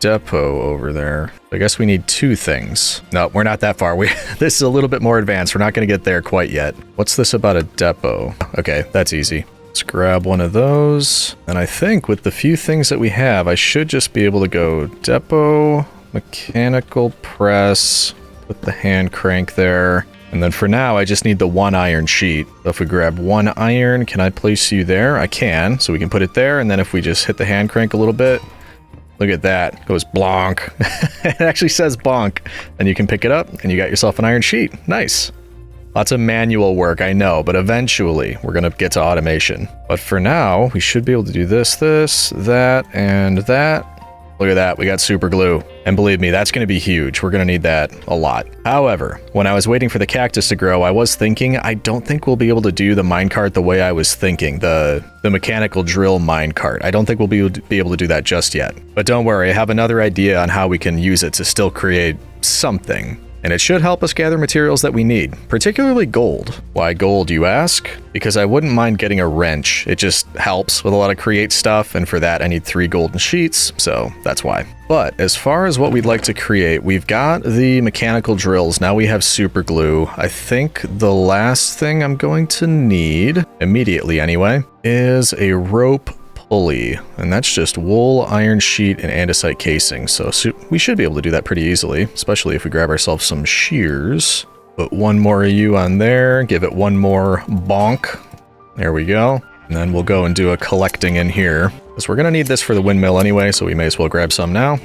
depot over there. I guess we need two things. No, we're not that far. This is a little bit more advanced. We're not going to get there quite yet. What's this about a depot? Okay, that's easy. Let's grab one of those. And I think with the few things that we have, I should just be able to go depot, mechanical press, put the hand crank there. And then for now, I just need the one iron sheet. So if we grab one iron, can I place you there? I can. So we can put it there. And then if we just hit the hand crank a little bit, look at that. It goes blonk. It actually says bonk. And you can pick it up and you got yourself an iron sheet. Nice. Lots of manual work, I know, but eventually we're going to get to automation. But for now, we should be able to do this, that, and that. Look at that, we got super glue. And believe me, that's going to be huge. We're going to need that a lot. However, when I was waiting for the cactus to grow, I was thinking, I don't think we'll be able to do the minecart the way I was thinking, the mechanical drill minecart. I don't think we'll be able to do that just yet. But don't worry, I have another idea on how we can use it to still create something. And it should help us gather materials that we need, particularly gold. Why gold, you ask? Because I wouldn't mind getting a wrench. It just helps with a lot of create stuff, and for that I need 3 golden sheets, so that's why. But as far as what we'd like to create, we've got the mechanical drills. Now we have super glue. I think the last thing I'm going to need, immediately anyway, is a rope pulley, and that's just wool, iron sheet, and andesite casing. So we should be able to do that pretty easily, especially if we grab ourselves some shears. Put one more of you on there, give it one more bonk. There we go. And then we'll go and do a collecting in here, because we're going to need this for the windmill anyway, so we may as well grab some now.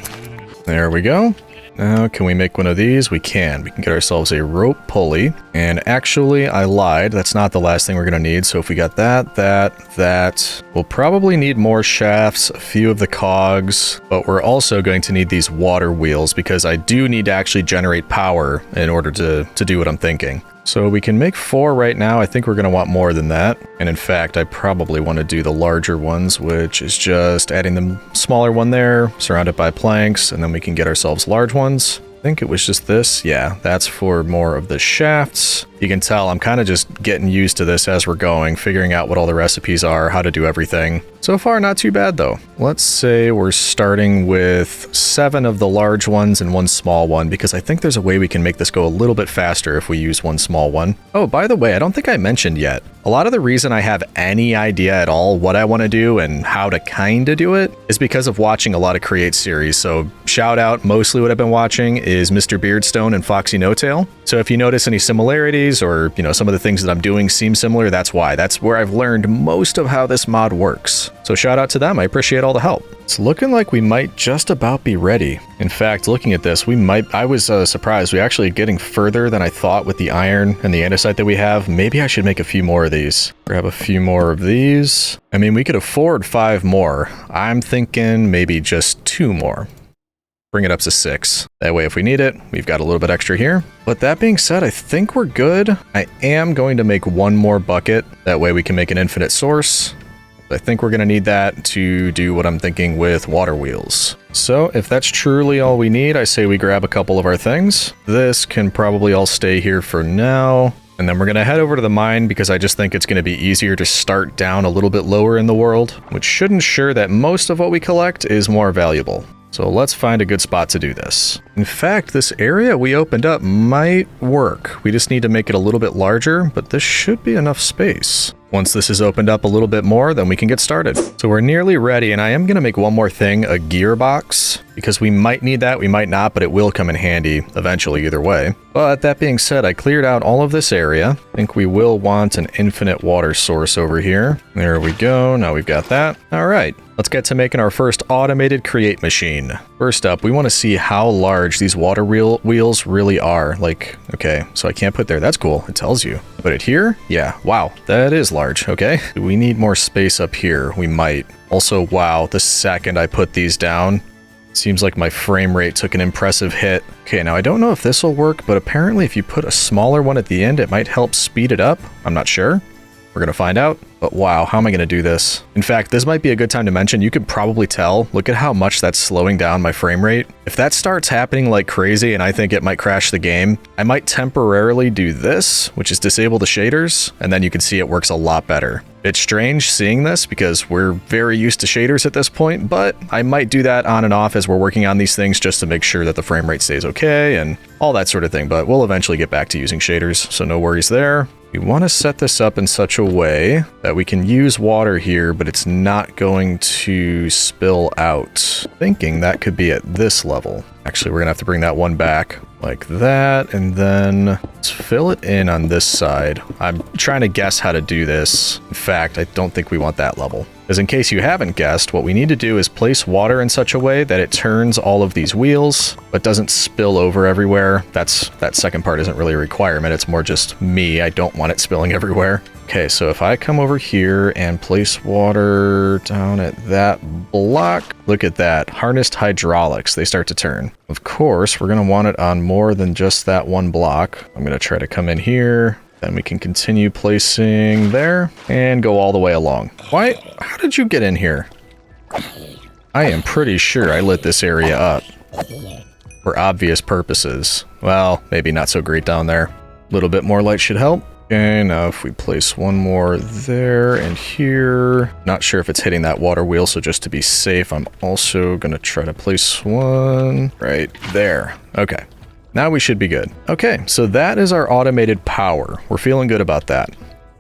There we go. Now, can we make one of these? We can. We can get ourselves a rope pulley. And actually, I lied. That's not the last thing we're going to need. So if we got that, we'll probably need more shafts, a few of the cogs, but we're also going to need these water wheels because I do need to actually generate power in order to do what I'm thinking. So we can make 4 right now. I think we're going to want more than that. And in fact, I probably want to do the larger ones, which is just adding the smaller one there, surrounded by planks, and then we can get ourselves large ones. I think it was just this. Yeah, that's for more of the shafts. You can tell I'm kind of just getting used to this as we're going, figuring out what all the recipes are, how to do everything. So far, not too bad though. Let's say we're starting with 7 of the large ones and 1 small one, because I think there's a way we can make this go a little bit faster if we use 1 small one. Oh, by the way, I don't think I mentioned yet. A lot of the reason I have any idea at all what I want to do and how to kind of do it is because of watching a lot of Create series. So shout out, mostly what I've been watching is Mr. Beardstone and Foxy No-Tail. So if you notice any similarities or, you know, some of the things that I'm doing seem similar, that's why. That's where I've learned most of how this mod works. So shout out to them. I appreciate all the help. It's looking like we might just about be ready. In fact, looking at this, I was surprised. We're actually getting further than I thought with the iron and the andesite that we have. Maybe I should make a few more of these. Grab a few more of these. I mean, we could afford 5 more. I'm thinking maybe just 2 more. Bring it up to 6. That way, if we need it, we've got a little bit extra here. But that being said, I think we're good. I am going to make 1 more bucket. That way we can make an infinite source. I think we're going to need that to do what I'm thinking with water wheels. So if that's truly all we need, I say we grab a couple of our things. This can probably all stay here for now. And then we're going to head over to the mine because I just think it's going to be easier to start down a little bit lower in the world, which should ensure that most of what we collect is more valuable. So let's find a good spot to do this. In fact, this area we opened up might work. We just need to make it a little bit larger, but this should be enough space. Once this is opened up a little bit more, then we can get started. So we're nearly ready, and I am going to make one more thing, a gearbox, because we might need that, we might not, but it will come in handy eventually either way. But that being said, I cleared out all of this area. I think we will want an infinite water source over here. There we go. Now we've got that. All right. Let's get to making our first automated create machine. First up, we want to see how large these water wheels really are. Like, okay, so I can't put there. That's cool. It tells you. Put it here? Yeah. Wow. That is large. Okay. Do we need more space up here? We might. Also, wow, the second I put these down, Seems like my frame rate took an impressive hit. Okay, now I don't know if this will work, but apparently if you put a smaller one at the end, it might help speed it up. I'm not sure. We're going to find out. But wow, how am I going to do this? In fact, this might be a good time to mention, you could probably tell, look at how much that's slowing down my frame rate. If that starts happening like crazy and I think it might crash the game, I might temporarily do this, which is disable the shaders, and then you can see it works a lot better. It's strange seeing this because we're very used to shaders at this point, but I might do that on and off as we're working on these things just to make sure that the frame rate stays okay and all that sort of thing, but we'll eventually get back to using shaders, so no worries there. We want to set this up in such a way that we can use water here, but it's not going to spill out. Thinking that could be at this level. Actually, we're going to have to bring that one back like that, and then let's fill it in on this side. I'm trying to guess how to do this. In fact, I don't think we want that level. Because in case you haven't guessed, what we need to do is place water in such a way that it turns all of these wheels, but doesn't spill over everywhere. That second part isn't really a requirement. It's more just me. I don't want it spilling everywhere. Okay, so if I come over here and place water down at that block, look at that. Harnessed hydraulics, they start to turn. Of course, we're going to want it on more than just that one block. I'm going to try to come in here. Then we can continue placing there and go all the way along. Why? How did you get in here? I am pretty sure I lit this area up for obvious purposes. Well, maybe not so great down there. A little bit more light should help. Okay, now if we place one more there and here, not sure if it's hitting that water wheel, so just to be safe, I'm also gonna try to place one right there. Okay. Now we should be good. Okay, so that is our automated power. We're feeling good about that.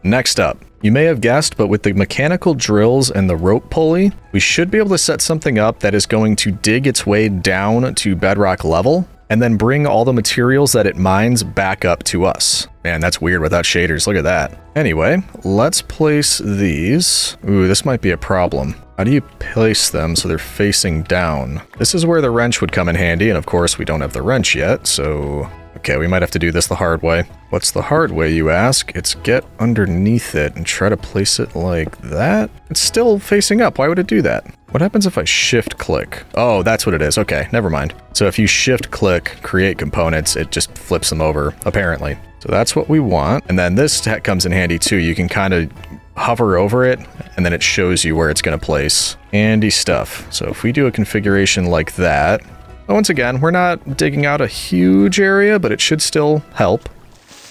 Next up, you may have guessed, but with the mechanical drills and the rope pulley, we should be able to set something up that is going to dig its way down to bedrock level and then bring all the materials that it mines back up to us. Man, that's weird without shaders. Look at that. Anyway, let's place these. Ooh, this might be a problem. How do you place them so they're facing down? This is where the wrench would come in handy, and of course we don't have the wrench yet, so... Okay, we might have to do this the hard way. What's the hard way, you ask? It's get underneath it and try to place it like that? It's still facing up. Why would it do that? What happens if I shift click? Oh, that's what it is. Okay, never mind. So if you shift click, create components, it just flips them over, apparently. So that's what we want. And then this comes in handy too. You can kind of hover over it, and then it shows you where it's going to place. Handy stuff. So if we do a configuration like that, once again, we're not digging out a huge area, but it should still help.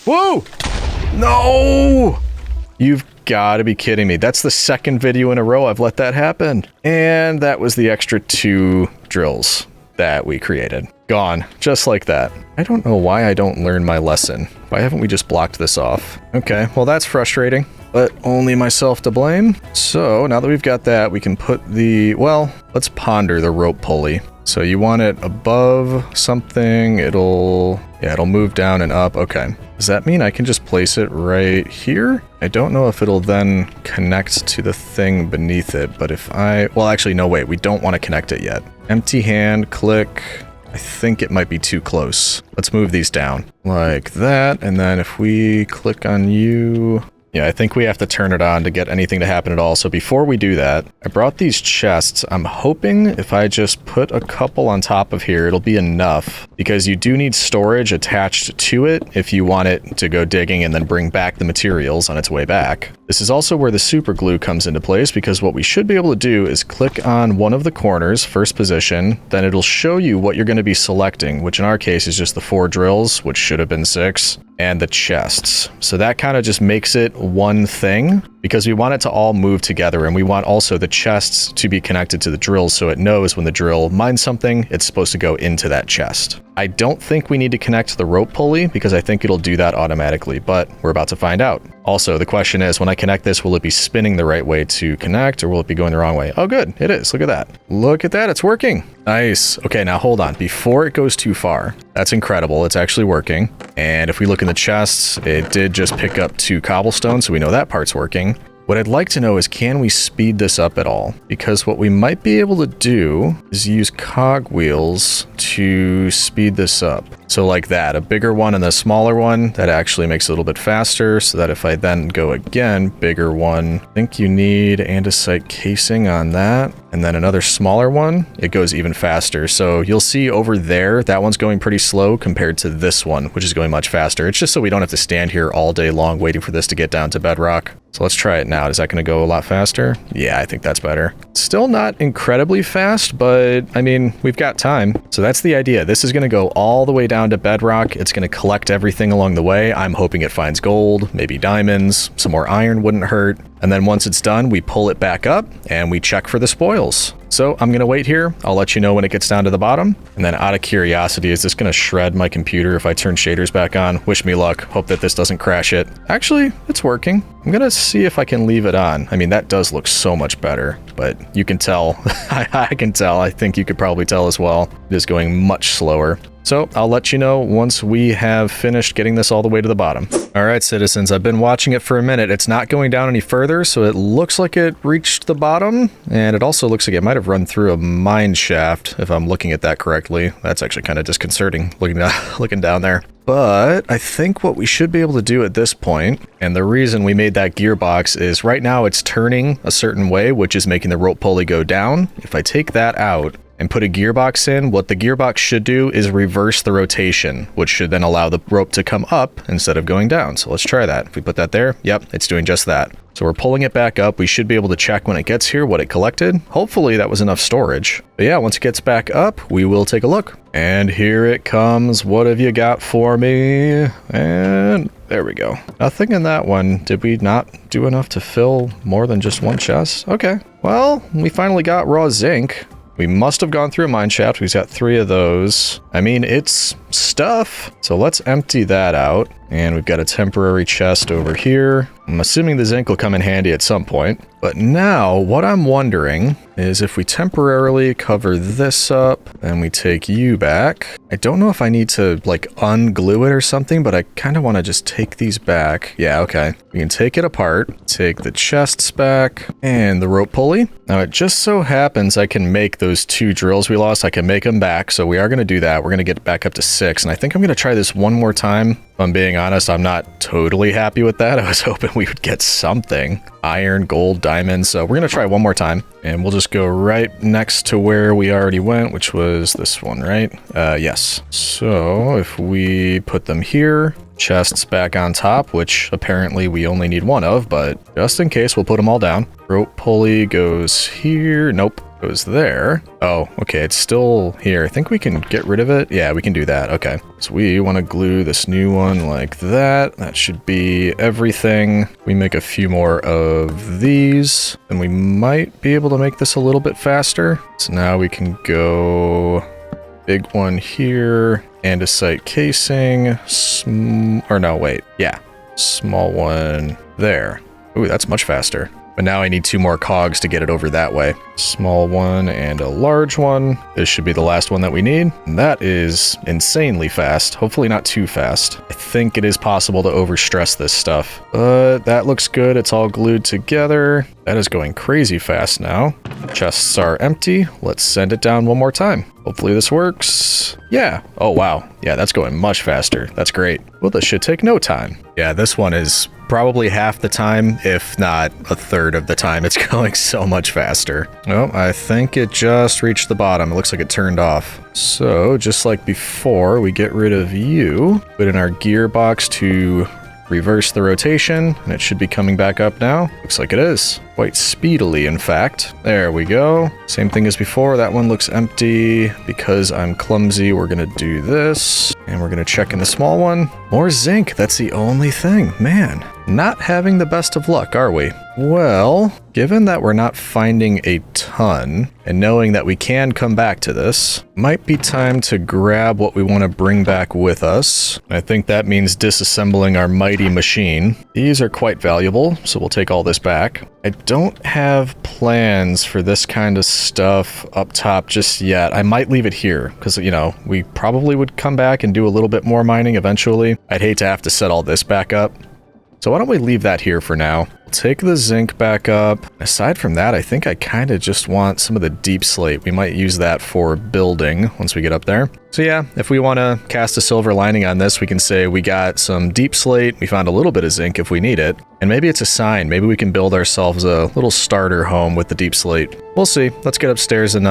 Whoa! No! You've got to be kidding me. That's the second video in a row I've let that happen. And that was the extra 2 drills that we created. Gone, just like that. I don't know why I don't learn my lesson. Why haven't we just blocked this off? Okay, well that's frustrating, but only myself to blame. So now that we've got that, we can put the, well, let's ponder the rope pulley. So you want it above something, it'll move down and up. Okay. Does that mean I can just place it right here? I don't know if it'll then connect to the thing beneath it, but if well, actually, no, wait, we don't want to connect it yet. Empty hand, click. I think it might be too close. Let's move these down like that. And then if we click on you, yeah, I think we have to turn it on to get anything to happen at all. So before we do that, I brought these chests. I'm hoping if I just put a couple on top of here, it'll be enough, because you do need storage attached to it if you want it to go digging and then bring back the materials on its way back. This is also where the super glue comes into place, because what we should be able to do is click on one of the corners, first position, then it'll show you what you're going to be selecting, which in our case is just the 4 drills, which should have been 6. And the chests. So that kind of just makes it one thing, because we want it to all move together, and we want also the chests to be connected to the drills so it knows when the drill mines something, it's supposed to go into that chest. I don't think we need to connect the rope pulley, because I think it'll do that automatically, but we're about to find out. Also, the question is, when I connect this, will it be spinning the right way to connect, or will it be going the wrong way? Oh, good. It is. Look at that. Look at that. It's working. Nice. Okay, now hold on. Before it goes too far, that's incredible. It's actually working. And if we look in the chests, it did just pick up 2 cobblestone, so we know that part's working. What I'd like to know is, can we speed this up at all? Because what we might be able to do is use cogwheels to speed this up. So like that, a bigger one and a smaller one, that actually makes it a little bit faster, so that if I then go again, bigger one, I think you need andesite casing on that, and then another smaller one, it goes even faster. So you'll see over there, that one's going pretty slow compared to this one, which is going much faster. It's just so we don't have to stand here all day long waiting for this to get down to bedrock. So let's try it now. Is that going to go a lot faster? Yeah, I think that's better. Still not incredibly fast, but I mean, we've got time. So that's the idea. This is going to go all the way down to bedrock. It's going to collect everything along the way. I'm hoping it finds gold, maybe diamonds, some more iron wouldn't hurt. And then once it's done, we pull it back up and we check for the spoils. So I'm going to wait here. I'll let you know when it gets down to the bottom. And then out of curiosity, is this going to shred my computer if I turn shaders back on? Wish me luck. Hope that this doesn't crash it. Actually, it's working. I'm going to see if I can leave it on. I mean, that does look so much better, but you can tell. I can tell. I think you could probably tell as well. It is going much slower. So I'll let you know once we have finished getting this all the way to the bottom. All right, citizens, I've been watching it for a minute. It's not going down any further, so it looks like it reached the bottom, and it also looks like it might have run through a mine shaft, if I'm looking at that correctly. That's actually kind of disconcerting, looking down there. But I think what we should be able to do at this point, and the reason we made that gearbox is right now it's turning a certain way, which is making the rope pulley go down. If I take that out and put a gearbox in, what the gearbox should do is reverse the rotation, which should then allow the rope to come up instead of going down. So let's try that. If we put that there, yep, it's doing just that. So we're pulling it back up. We should be able to check when it gets here what it collected. Hopefully that was enough storage. But yeah, once it gets back up, we will take a look. And here it comes. What have you got for me? And there we go. Nothing in that one. Did we not do enough to fill more than just one chest? Okay. Well, we finally got raw zinc. We must have gone through a mine shaft. We've got 3 of those. I mean, it's stuff. So let's empty that out. And we've got a temporary chest over here. I'm assuming the zinc will come in handy at some point. But now, what I'm wondering is if we temporarily cover this up and we take you back. I don't know if I need to, like, unglue it or something, but I kind of want to just take these back. Yeah, okay. We can take it apart, take the chests back, and the rope pulley. Now, it just so happens I can make those 2 drills we lost. I can make them back, so we are going to do that. We're going to get back up to 6, and I think I'm going to try this one more time. If I'm being honest, I'm not totally happy with that. I was hoping we would get something. Iron, gold, diamonds. So we're going to try one more time. And we'll just go right next to where we already went, which was this one, right? Yes. So if we put them here, chests back on top, which apparently we only need 1 of, but just in case, we'll put them all down. Rope pulley goes here. Nope. Goes there. Oh, okay, it's still here. I think we can get rid of it. Yeah, we can do that. Okay, so we want to glue this new one like that. That should be everything. We make a few more of these, and we might be able to make this a little bit faster. So now we can go big one here, andesite casing, or no, wait, yeah, small one there. Ooh, that's much faster. But now I need 2 more cogs to get it over that way. Small one and a large one. This should be the last one that we need. And that is insanely fast. Hopefully not too fast. I think it is possible to overstress this stuff. But that looks good. It's all glued together. That is going crazy fast now. Chests are empty. Let's send it down one more time. Hopefully this works. Yeah. Oh, wow. Yeah, that's going much faster. That's great. Well, this should take no time. Yeah, this one is probably half the time, if not a third of the time. It's going so much faster. Oh, I think it just reached the bottom. It looks like it turned off. So, just like before, we get rid of you, put in our gearbox to reverse the rotation, and it should be coming back up now. Looks like it is. Quite speedily, in fact. There we go. Same thing as before. That one looks empty. Because I'm clumsy, we're going to do this. And we're going to check in the small one. More zinc. That's the only thing. Man, not having the best of luck, are we? Well, given that we're not finding a ton, and knowing that we can come back to this, might be time to grab what we want to bring back with us. I think that means disassembling our mighty machine. These are quite valuable, so we'll take all this back. I don't have plans for this kind of stuff up top just yet. I might leave it here, because, you know, we probably would come back and do a little bit more mining eventually. I'd hate to have to set all this back up. So why don't we leave that here for now? We'll take the zinc back up. Aside from that, I think I kind of just want some of the deep slate. We might use that for building once we get up there. So yeah, if we want to cast a silver lining on this, we can say we got some deep slate. We found a little bit of zinc if we need it. And maybe it's a sign. Maybe we can build ourselves a little starter home with the deep slate. We'll see. Let's get upstairs and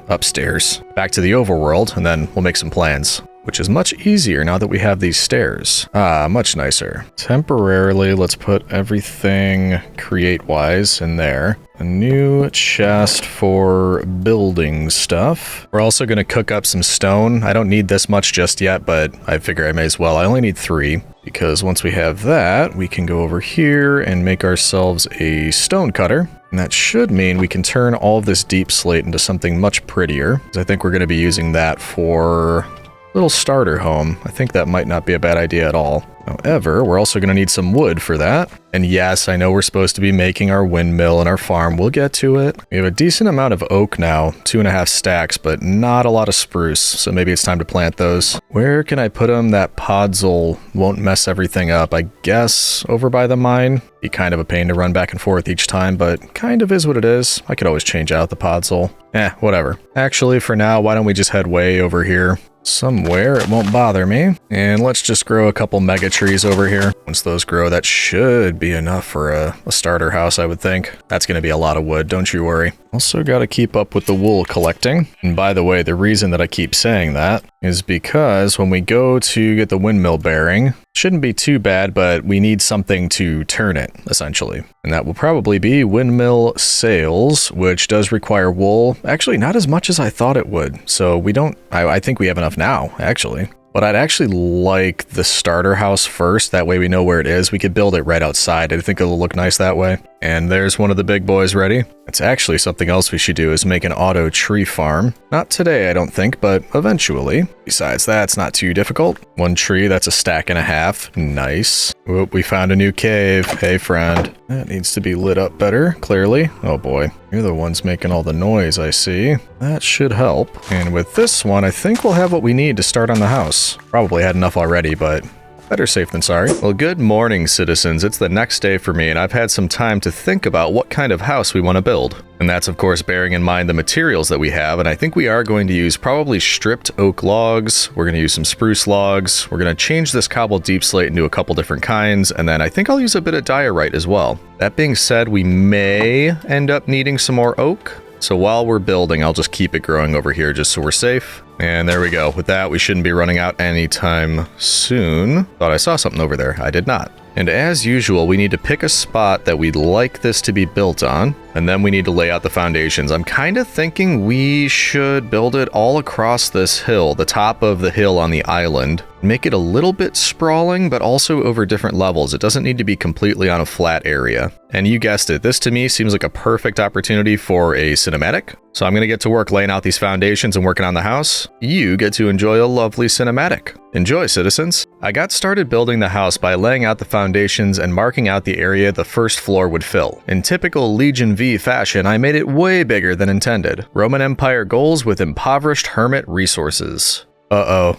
upstairs. Back to the overworld, and then we'll make some plans. Which is much easier now that we have these stairs. Much nicer. Temporarily, let's put everything create-wise in there. A new chest for building stuff. We're also going to cook up some stone. I don't need this much just yet, but I figure I may as well. I only need 3, because once we have that, we can go over here and make ourselves a stone cutter. And that should mean we can turn all of this deep slate into something much prettier. Because I think we're going to be using that for little starter home. I think that might not be a bad idea at all. However, we're also going to need some wood for that. And yes, I know we're supposed to be making our windmill and our farm. We'll get to it. We have a decent amount of oak now, 2.5 stacks, but not a lot of spruce. So maybe it's time to plant those. Where can I put them that podzol won't mess everything up? I guess over by the mine. Be kind of a pain to run back and forth each time, but kind of is what it is. I could always change out the podzol. Whatever. Actually, for now, why don't we just head way over here? Somewhere, it won't bother me. And let's just grow a couple mega trees over here. Once those grow, that should be enough for a starter house, I would think. That's going to be a lot of wood, don't you worry. Also got to keep up with the wool collecting. And by the way, the reason that I keep saying that is because when we go to get the windmill bearing, shouldn't be too bad, but we need something to turn it, essentially. And that will probably be windmill sails, which does require wool. Actually, not as much as I thought it would. So we don't, I think we have enough now, actually. But I'd actually like the starter house first. That way we know where it is. We could build it right outside. I think it'll look nice that way. And there's one of the big boys ready. It's actually something else we should do is make an auto tree farm. Not today, I don't think, but eventually. Besides that, it's not too difficult. 1 tree, that's a 1.5 stacks. Nice. Whoop, we found a new cave. Hey, friend. That needs to be lit up better, clearly. Oh boy. You're the ones making all the noise, I see. That should help. And with this one, I think we'll have what we need to start on the house. Probably had enough already, but better safe than sorry. Well, good morning, citizens. It's the next day for me, and I've had some time to think about what kind of house we want to build. And that's, of course, bearing in mind the materials that we have, and I think we are going to use probably stripped oak logs. We're going to use some spruce logs. We're going to change this cobble deep slate into a couple different kinds, and then I think I'll use a bit of diorite as well. That being said, we may end up needing some more oak. So while we're building, I'll just keep it growing over here just so we're safe. And there we go. With that, we shouldn't be running out anytime soon. Thought I saw something over there. I did not. And as usual, we need to pick a spot that we'd like this to be built on, and then we need to lay out the foundations. I'm kind of thinking we should build it all across this hill, the top of the hill on the island. Make it a little bit sprawling, but also over different levels. It doesn't need to be completely on a flat area. And you guessed it, this to me seems like a perfect opportunity for a cinematic. So I'm going to get to work laying out these foundations and working on the house. You get to enjoy a lovely cinematic. Enjoy, citizens. I got started building the house by laying out the foundations and marking out the area the first floor would fill. In typical Legion V fashion, I made it way bigger than intended. Roman Empire goals with impoverished hermit resources. Uh-oh.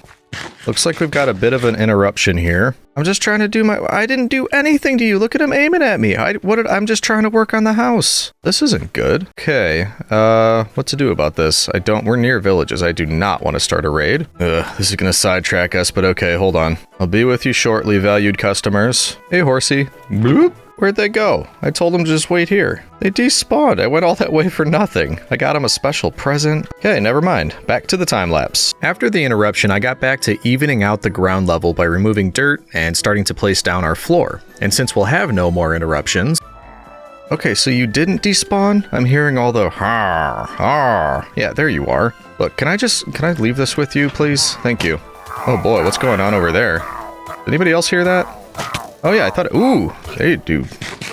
Looks like we've got a bit of an interruption here. I'm just trying to do I didn't do anything to you. Look at him aiming at me. I'm just trying to work on the house. This isn't good. Okay, what to do about this? We're near villages. I do not want to start a raid. This is gonna sidetrack us, but okay, hold on. I'll be with you shortly, valued customers. Hey, horsey. Bloop. Where'd they go? I told them to just wait here. They despawned. I went all that way for nothing. I got them a special present. Okay, never mind. Back to the time lapse. After the interruption, I got back to evening out the ground level by removing dirt and starting to place down our floor. And since we'll have no more interruptions... Okay, so you didn't despawn? I'm hearing all the har, har. Yeah, there you are. Look, can I leave this with you, please? Thank you. Oh boy, what's going on over there? Did anybody else hear that? Oh yeah, I thought, ooh, they do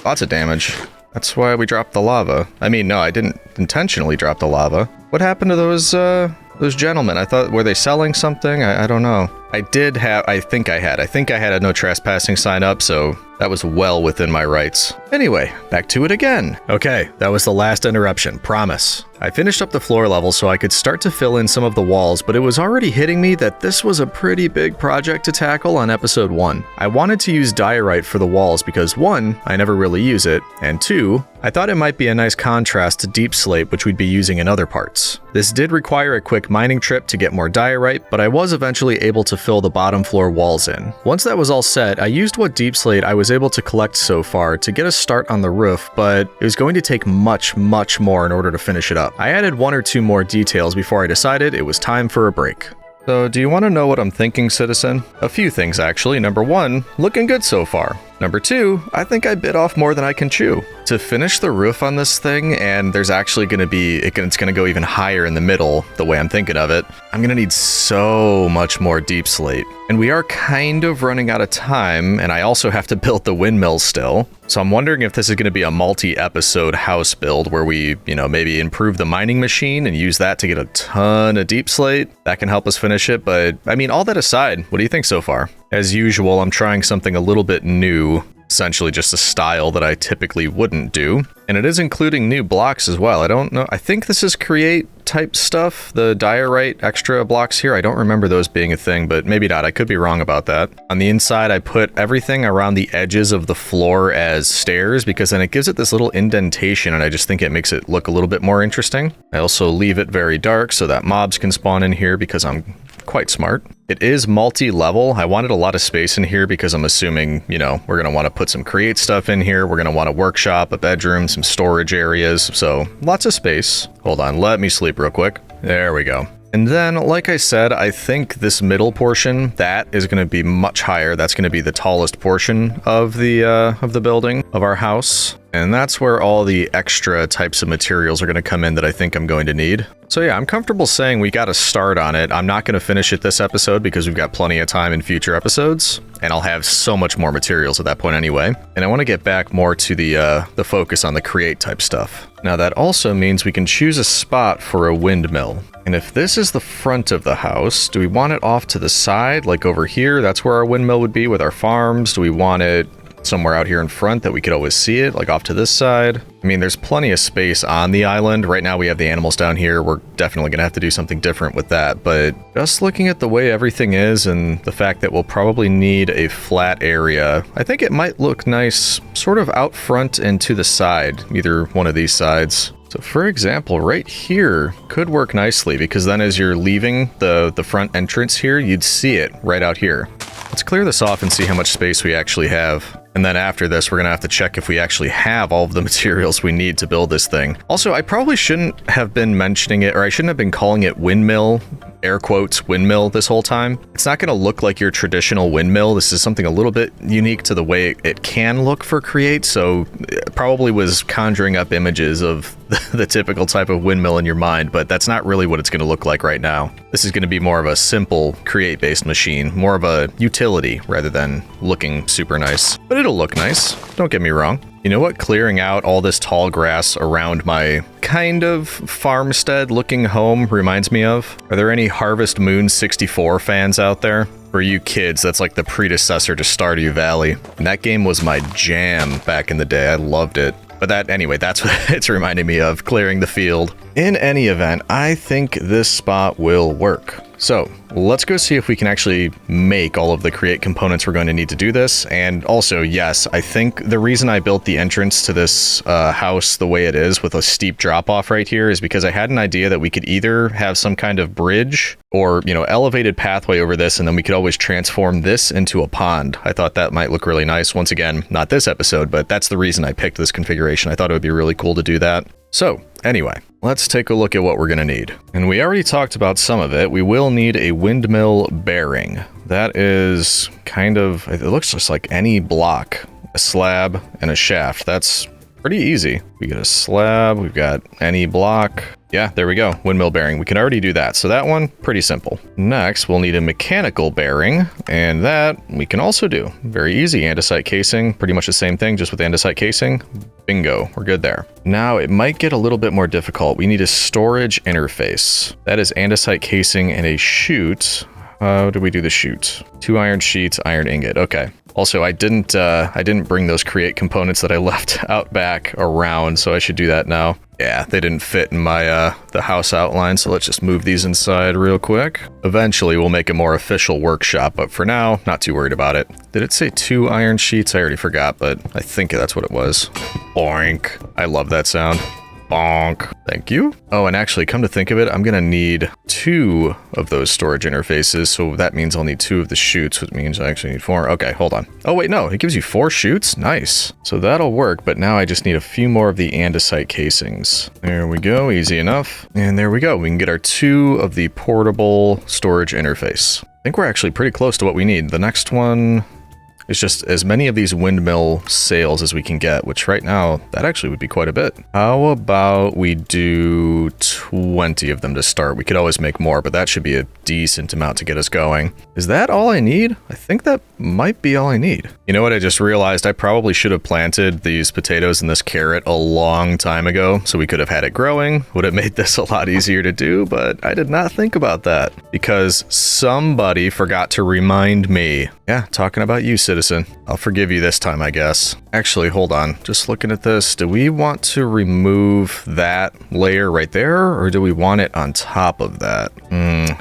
lots of damage. That's why we dropped the lava. I mean, no, I didn't intentionally drop the lava. What happened to those gentlemen? I thought, were they selling something? I don't know. I think I had a no trespassing sign up, so That was well within my rights. Anyway, back to it again. Okay, that was the last interruption, promise. I finished up the floor level so I could start to fill in some of the walls, but it was already hitting me that this was a pretty big project to tackle on episode 1. I wanted to use diorite for the walls because 1, I never really use it, and 2, I thought it might be a nice contrast to deep slate, which we'd be using in other parts. This did require a quick mining trip to get more diorite, but I was eventually able to fill the bottom floor walls in. Once that was all set, I used what deep slate I was able to collect so far to get a start on the roof, but it was going to take much more in order to finish it up. I added 1 or 2 more details before I decided it was time for a break. So, do you want to know what I'm thinking, citizen? A few things, actually. Number 1, looking good so far. Number 2, I think I bit off more than I can chew. To finish the roof on this thing, and there's actually going to be, it's going to go even higher in the middle, the way I'm thinking of it, I'm going to need so much more deep slate. And we are kind of running out of time, and I also have to build the windmill still. So I'm wondering if this is going to be a multi-episode house build where we, maybe improve the mining machine and use that to get a ton of deep slate. That can help us finish it, but I mean, all that aside, what do you think so far? As usual, I'm trying something a little bit new, essentially just a style that I typically wouldn't do. And it is including new blocks as well. I don't know. I think this is create type stuff, the diorite extra blocks here. I don't remember those being a thing, but maybe not. I could be wrong about that. On the inside, I put everything around the edges of the floor as stairs because then it gives it this little indentation and I just think it makes it look a little bit more interesting. I also leave it very dark so that mobs can spawn in here because I'm quite smart. It is multi-level. I wanted a lot of space in here because I'm assuming, we're going to want to put some create stuff in here. We're going to want a workshop, a bedroom, some storage areas. So lots of space. Hold on, let me sleep real quick. There we go. And then, like I said, I think this middle portion, that is going to be much higher. That's going to be the tallest portion of the building, of our house. And that's where all the extra types of materials are going to come in that I think I'm going to need. So yeah, I'm comfortable saying we got to start on it. I'm not going to finish it this episode because we've got plenty of time in future episodes. And I'll have so much more materials at that point anyway. And I want to get back more to the focus on the create type stuff. Now that also means we can choose a spot for a windmill. And if this is the front of the house, do we want it off to the side, like over here? That's where our windmill would be with our farms. Do we want it somewhere out here in front that we could always see it, like off to this side? I mean, there's plenty of space on the island. Right now we have the animals down here. We're definitely going to have to do something different with that. But just looking at the way everything is and the fact that we'll probably need a flat area, I think it might look nice sort of out front and to the side, either one of these sides. So for example, right here could work nicely because then as you're leaving the front entrance here, you'd see it right out here. Let's clear this off and see how much space we actually have. And then after this, we're going to have to check if we actually have all of the materials we need to build this thing. Also, I probably shouldn't have been mentioning it, or I shouldn't have been calling it windmill, air quotes, windmill this whole time. It's not going to look like your traditional windmill. This is something a little bit unique to the way it can look for create, so it probably was conjuring up images of the typical type of windmill in your mind, but that's not really what it's going to look like right now. This is going to be more of a simple create-based machine, more of a utility rather than looking super nice. But it'll look nice, don't get me wrong. You know what clearing out all this tall grass around my kind of farmstead looking home reminds me of? Are there any Harvest Moon 64 fans out there? For you kids, that's like the predecessor to Stardew Valley. And that game was my jam back in the day. I loved it. But anyway, that's what it's reminding me of, clearing the field. In any event, I think this spot will work. So let's go see if we can actually make all of the create components we're going to need to do this. And also, yes, I think the reason I built the entrance to this house the way it is with a steep drop off right here is because I had an idea that we could either have some kind of bridge or, elevated pathway over this, and then we could always transform this into a pond. I thought that might look really nice. Once again, not this episode, but that's the reason I picked this configuration. I thought it would be really cool to do that. So anyway, let's take a look at what we're going to need. And we already talked about some of it. We will need a windmill bearing. That is kind of, it looks just like any block, a slab and a shaft. That's pretty easy. We get a slab, we've got any block. Yeah, there we go. Windmill bearing. We can already do that. So that one, pretty simple. Next, we'll need a mechanical bearing, and that we can also do. Very easy. Andesite casing, pretty much the same thing, just with andesite casing. Bingo, we're good there. Now, it might get a little bit more difficult. We need a storage interface. That is andesite casing and a chute. How do we do the chute? 2 iron sheets, iron ingot. Okay. Also, I didn't bring those create components that I left out back around, so I should do that now. Yeah, they didn't fit in my the house outline, so let's just move these inside real quick. Eventually, we'll make a more official workshop, but for now, not too worried about it. Did it say 2 iron sheets? I already forgot, but I think that's what it was. Boink. I love that sound. Bonk. Thank you. Oh, and actually, come to think of it, I'm gonna need 2 of those storage interfaces, so that means I'll need 2 of the chutes, which means I actually need 4. Okay, hold on. Oh, wait, no, it gives you 4 chutes? Nice. So that'll work, but now I just need a few more of the andesite casings. There we go, easy enough. And there we go, we can get our 2 of the portable storage interface. I think we're actually pretty close to what we need. The next one is just as many of these windmill sails as we can get, which right now, that actually would be quite a bit. How about we do 20 of them to start? We could always make more, but that should be a decent amount to get us going. Is that all I need? I think that might be all I need. You know what I just realized? I probably should have planted these potatoes and this carrot a long time ago, so we could have had it growing. Would have made this a lot easier to do, but I did not think about that because somebody forgot to remind me. Yeah, talking about you, citizen. I'll forgive you this time, I guess. Actually, hold on. Just looking at this, do we want to remove that layer right there, or do we want it on top of that?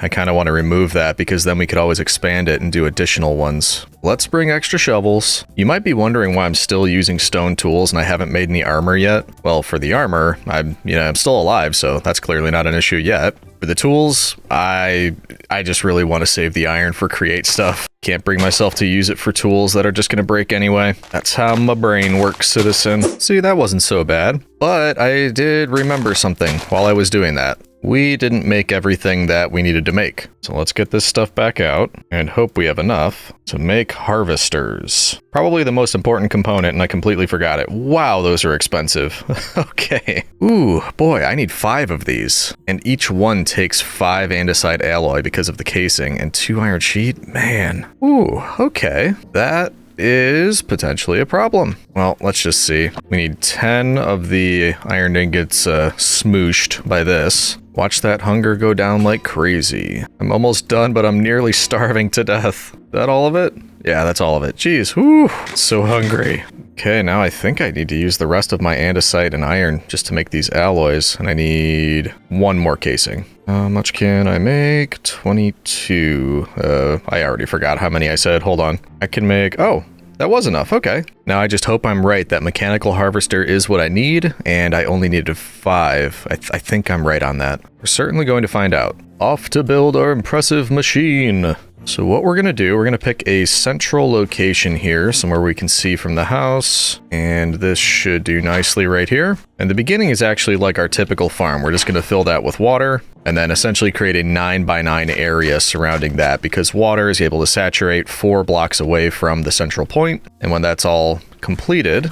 I kind of want to remove that because then we could always expand it and do additional ones. Let's bring extra shovels. You might be wondering why I'm still using stone tools and I haven't made any armor yet. Well, for the armor, I'm still alive, so that's clearly not an issue yet. For the tools, I just really want to save the iron for create stuff. Can't bring myself to use it for tools that are just going to break anyway. That's how my brain works, citizen. See, that wasn't so bad. But I did remember something while I was doing that. We didn't make everything that we needed to make. So let's get this stuff back out and hope we have enough to make harvesters. Probably the most important component, and I completely forgot it. Wow, those are expensive. Okay. Ooh, boy, I need 5 of these. And each one takes 5 andesite alloy because of the casing and 2 iron sheet. Man. Ooh, okay. That is potentially a problem. Well, let's just see. We need 10 of the iron ingots smooshed by this. Watch that hunger go down like crazy. I'm almost done, but I'm nearly starving to death. Is that all of it? Yeah, that's all of it. Jeez, whew, so hungry. Okay, now I think I need to use the rest of my andesite and iron just to make these alloys, and I need 1 more casing. How much can I make? 22. I already forgot how many I said. Hold on. I can make... Oh, that was enough. Okay. Now I just hope I'm right that mechanical harvester is what I need, and I only needed 5. I think I'm right on that. We're certainly going to find out. Off to build our impressive machine. So what we're going to do, we're going to pick a central location here, somewhere we can see from the house, and this should do nicely right here. And the beginning is actually like our typical farm. We're just going to fill that with water, and then essentially create a 9x9 area surrounding that, because water is able to saturate 4 blocks away from the central point, and when that's all completed,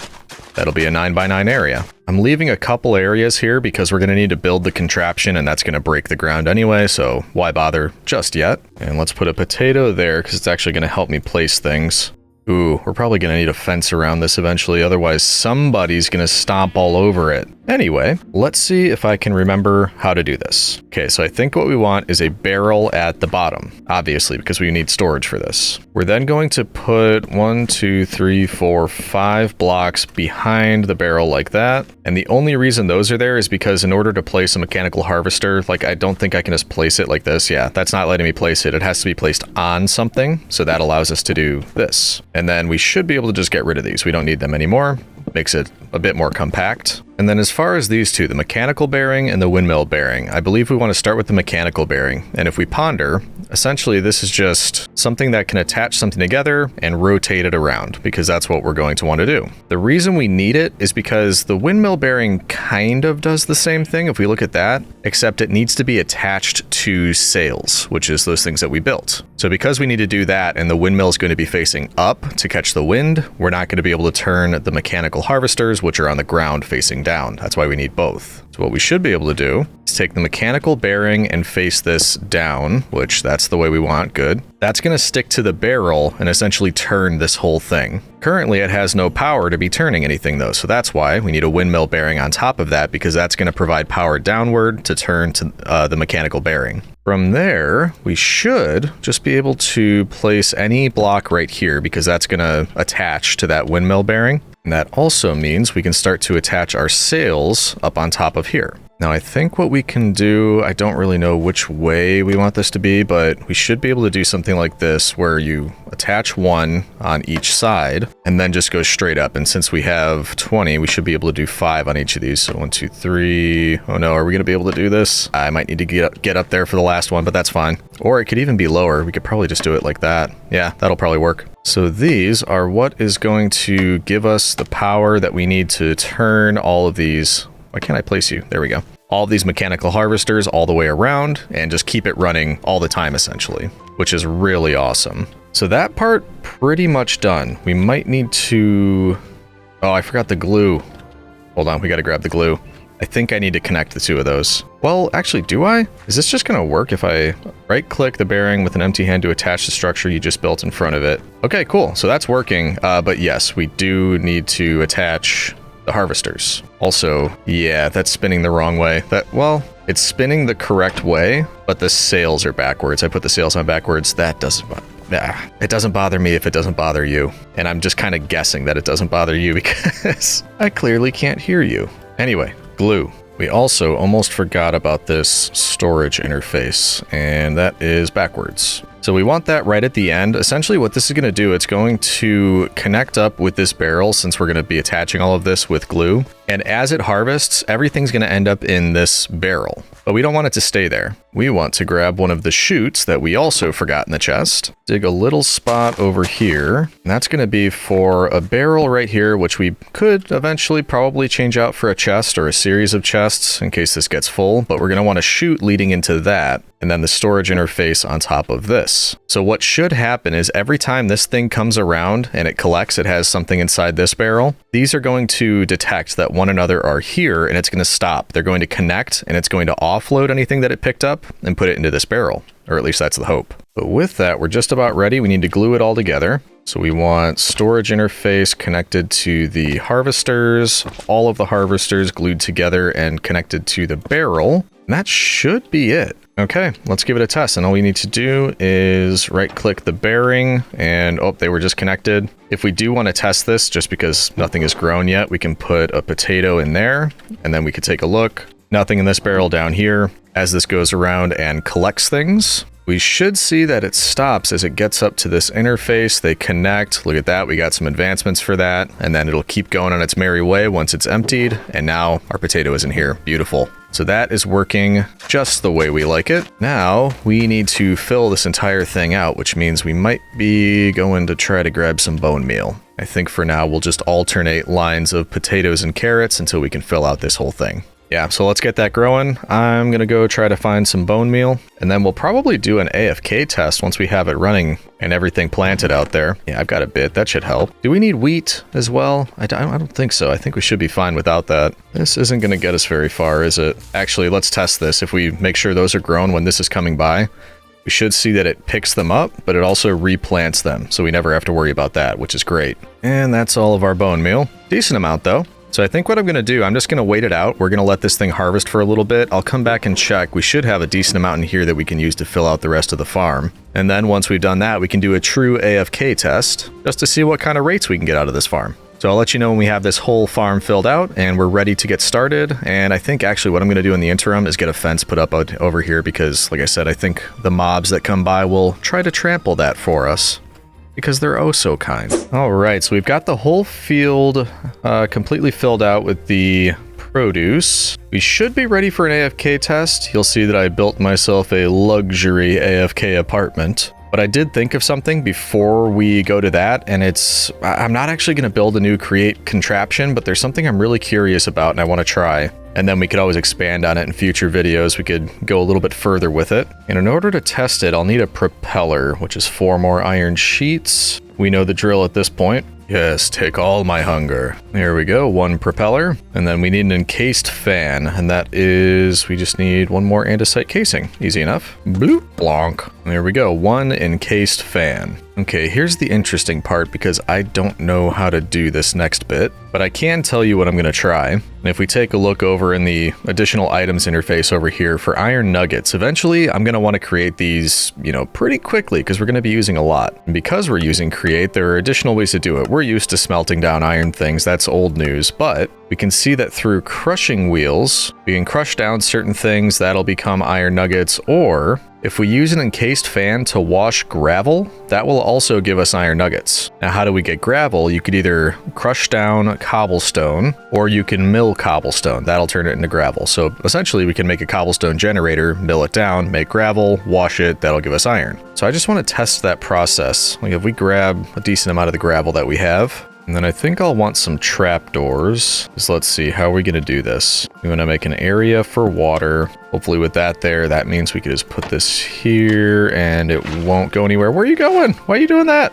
that'll be a 9x9 area. I'm leaving a couple areas here because we're going to need to build the contraption and that's going to break the ground anyway, so why bother just yet? And let's put a potato there because it's actually going to help me place things. Ooh, we're probably going to need a fence around this eventually, otherwise somebody's going to stomp all over it. Anyway, let's see if I can remember how to do this. Okay, so I think what we want is a barrel at the bottom, obviously, because we need storage for this. We're then going to put 1, 2, 3, 4, 5 blocks behind the barrel like that. And the only reason those are there is because in order to place a mechanical harvester, like I don't think I can just place it like this. Yeah, that's not letting me place it. It has to be placed on something. So that allows us to do this. And then we should be able to just get rid of these. We don't need them anymore. Makes it a bit more compact. And then as far as these two, the mechanical bearing and the windmill bearing, I believe we want to start with the mechanical bearing. And if we ponder, essentially this is just something that can attach something together and rotate it around, because that's what we're going to want to do. The reason we need it is because the windmill bearing kind of does the same thing if we look at that, except it needs to be attached to sails, which is those things that we built. So because we need to do that and the windmill is going to be facing up to catch the wind, we're not going to be able to turn the mechanical harvesters, which are on the ground, facing down. That's why we need both. So what we should be able to do is take the mechanical bearing and face this down, which that's the way we want. Good. That's going to stick to the barrel and essentially turn this whole thing. Currently, it has no power to be turning anything though, so that's why we need a windmill bearing on top of that, because that's going to provide power downward to turn to the mechanical bearing. From there, we should just be able to place any block right here because that's going to attach to that windmill bearing. And that also means we can start to attach our sails up on top of here. Now, I think what we can do, I don't really know which way we want this to be, but we should be able to do something like this where you attach one on each side and then just go straight up. And since we have 20, we should be able to do 5 on each of these. So 1, 2, 3. Oh no, are we going to be able to do this? I might need to get up there for the last one, but that's fine. Or it could even be lower. We could probably just do it like that. Yeah, that'll probably work. So these are what is going to give us the power that we need to turn all of these. Why can't I place you? There we go. All of these mechanical harvesters all the way around and just keep it running all the time essentially, which is really awesome. So that part pretty much done. We might need to... Oh, I forgot the glue. Hold on, we got to grab the glue. I think I need to connect the two of those. Well, actually, do I? Is this just going to work if I right-click the bearing with an empty hand to attach the structure you just built in front of it? Okay, cool. So that's working. But yes, we do need to attach the harvesters. Also, yeah, that's spinning the wrong way. Well, it's spinning the correct way, but the sails are backwards. I put the sails on backwards. That doesn't... It doesn't bother me if it doesn't bother you. And I'm just kind of guessing that it doesn't bother you because I clearly can't hear you. Anyway, glue. We also almost forgot about this storage interface, and that is backwards. So we want that right at the end. Essentially what this is going to do, it's going to connect up with this barrel since we're going to be attaching all of this with glue. And as it harvests, everything's going to end up in this barrel. But we don't want it to stay there. We want to grab one of the chutes that we also forgot in the chest. Dig a little spot over here. And that's going to be for a barrel right here, which we could eventually probably change out for a chest or a series of chests in case this gets full. But we're going to want a chute leading into that. And then the storage interface on top of this. So what should happen is every time this thing comes around and it collects, it has something inside this barrel. These are going to detect that one another are here and it's going to stop. They're going to connect and it's going to offload anything that it picked up and put it into this barrel. Or at least that's the hope. But with that, we're just about ready. We need to glue it all together. So we want storage interface connected to the harvesters, all of the harvesters glued together and connected to the barrel. And that should be it. Okay, let's give it a test. And all we need to do is right click the bearing and oh, they were just connected. If we do want to test this, just because nothing has grown yet, we can put a potato in there and then we could take a look. Nothing in this barrel down here. As this goes around and collects things, we should see that it stops as it gets up to this interface. They connect. Look at that. We got some advancements for that. And then it'll keep going on its merry way once it's emptied. And now our potato is in here. Beautiful. So that is working just the way we like it. Now we need to fill this entire thing out, which means we might be going to try to grab some bone meal. I think for now we'll just alternate lines of potatoes and carrots until we can fill out this whole thing. Yeah, so let's get that growing. I'm going to go try to find some bone meal, and then we'll probably do an AFK test once we have it running and everything planted out there. Yeah, I've got a bit. That should help. Do we need wheat as well? I don't think so. I think we should be fine without that. This isn't going to get us very far, is it? Actually, let's test this. If we make sure those are grown when this is coming by, we should see that it picks them up, but it also replants them, so we never have to worry about that, which is great. And that's all of our bone meal. Decent amount, though. So I think what I'm going to do, I'm just going to wait it out. We're going to let this thing harvest for a little bit. I'll come back and check. We should have a decent amount in here that we can use to fill out the rest of the farm. And then once we've done that, we can do a true AFK test just to see what kind of rates we can get out of this farm. So I'll let you know when we have this whole farm filled out and we're ready to get started. And I think actually what I'm going to do in the interim is get a fence put up over here because, like I said, I think the mobs that come by will try to trample that for us. Because they're oh so kind. All right, so we've got the whole field completely filled out with the produce. We should be ready for an AFK test. You'll see that I built myself a luxury AFK apartment. But I did think of something before we go to that, and I'm not actually going to build a new create contraption, but there's something I'm really curious about and I want to try. And then we could always expand on it in future videos. We could go a little bit further with it. And in order to test it, I'll need a propeller, which is 4 more iron sheets. We know the drill at this point. Yes, take all my hunger. There we go, 1 propeller. And then we need an encased fan, and that is, we just need 1 more andesite casing. Easy enough. Bloop, blonk. There we go, 1 encased fan. Okay, here's the interesting part because I don't know how to do this next bit, but I can tell you what I'm going to try. And if we take a look over in the additional items interface over here for iron nuggets, eventually I'm going to want to create these, pretty quickly because we're going to be using a lot. And because we're using create, there are additional ways to do it. We're used to smelting down iron things. That's old news, but we can see that through crushing wheels, we can crush down certain things that'll become iron nuggets, or if we use an encased fan to wash gravel, that will also give us iron nuggets. Now, how do we get gravel? You could either crush down cobblestone, or you can mill cobblestone. That'll turn it into gravel. So essentially, we can make a cobblestone generator, mill it down, make gravel, wash it, that'll give us iron. So I just want to test that process. Like if we grab a decent amount of the gravel that we have, and then I think I'll want some trapdoors. So let's see, how are we going to do this? We want to make an area for water. Hopefully with that there, that means we could just put this here and it won't go anywhere. Where are you going? Why are you doing that?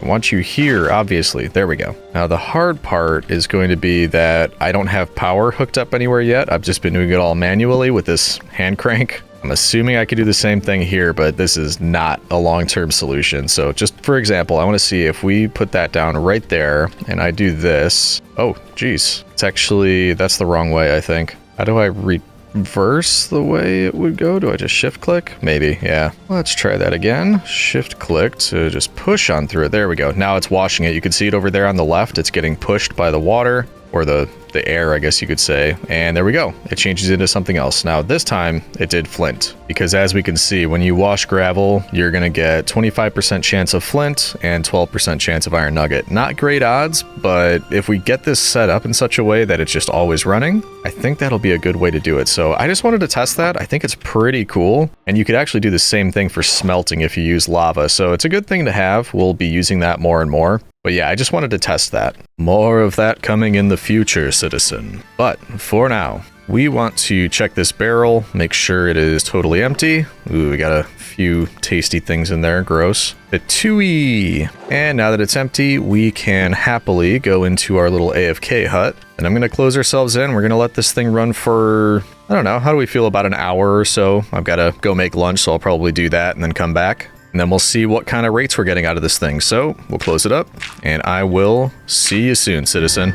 I want you here, obviously. There we go. Now the hard part is going to be that I don't have power hooked up anywhere yet. I've just been doing it all manually with this hand crank. I'm assuming I could do the same thing here, but this is not a long-term solution. So just for example, I want to see if we put that down right there and I do this. Oh, geez. It's actually, that's the wrong way, I think. How do I reverse the way it would go? Do I just shift click? Maybe, yeah. Let's try that again. Shift click to just push on through it. There we go. Now it's washing it. You can see it over there on the left. It's getting pushed by the water, or the air, I guess you could say. And there we go. It changes into something else. Now this time it did flint, because as we can see, when you wash gravel, you're going to get 25% chance of flint and 12% chance of iron nugget. Not great odds, but if we get this set up in such a way that it's just always running, I think that'll be a good way to do it. So I just wanted to test that. I think it's pretty cool. And you could actually do the same thing for smelting if you use lava. So it's a good thing to have. We'll be using that more and more. But yeah, I just wanted to test that. More of that coming in the future, citizen. But for now, we want to check this barrel, make sure it is totally empty. Ooh, we got a few tasty things in there, gross. A tui. And now that it's empty, we can happily go into our little AFK hut. And I'm gonna close ourselves in. We're gonna let this thing run for, I don't know, how do we feel, about an hour or so? I've gotta go make lunch, so I'll probably do that and then come back. And then we'll see what kind of rates we're getting out of this thing. So we'll close it up, and I will see you soon, citizen.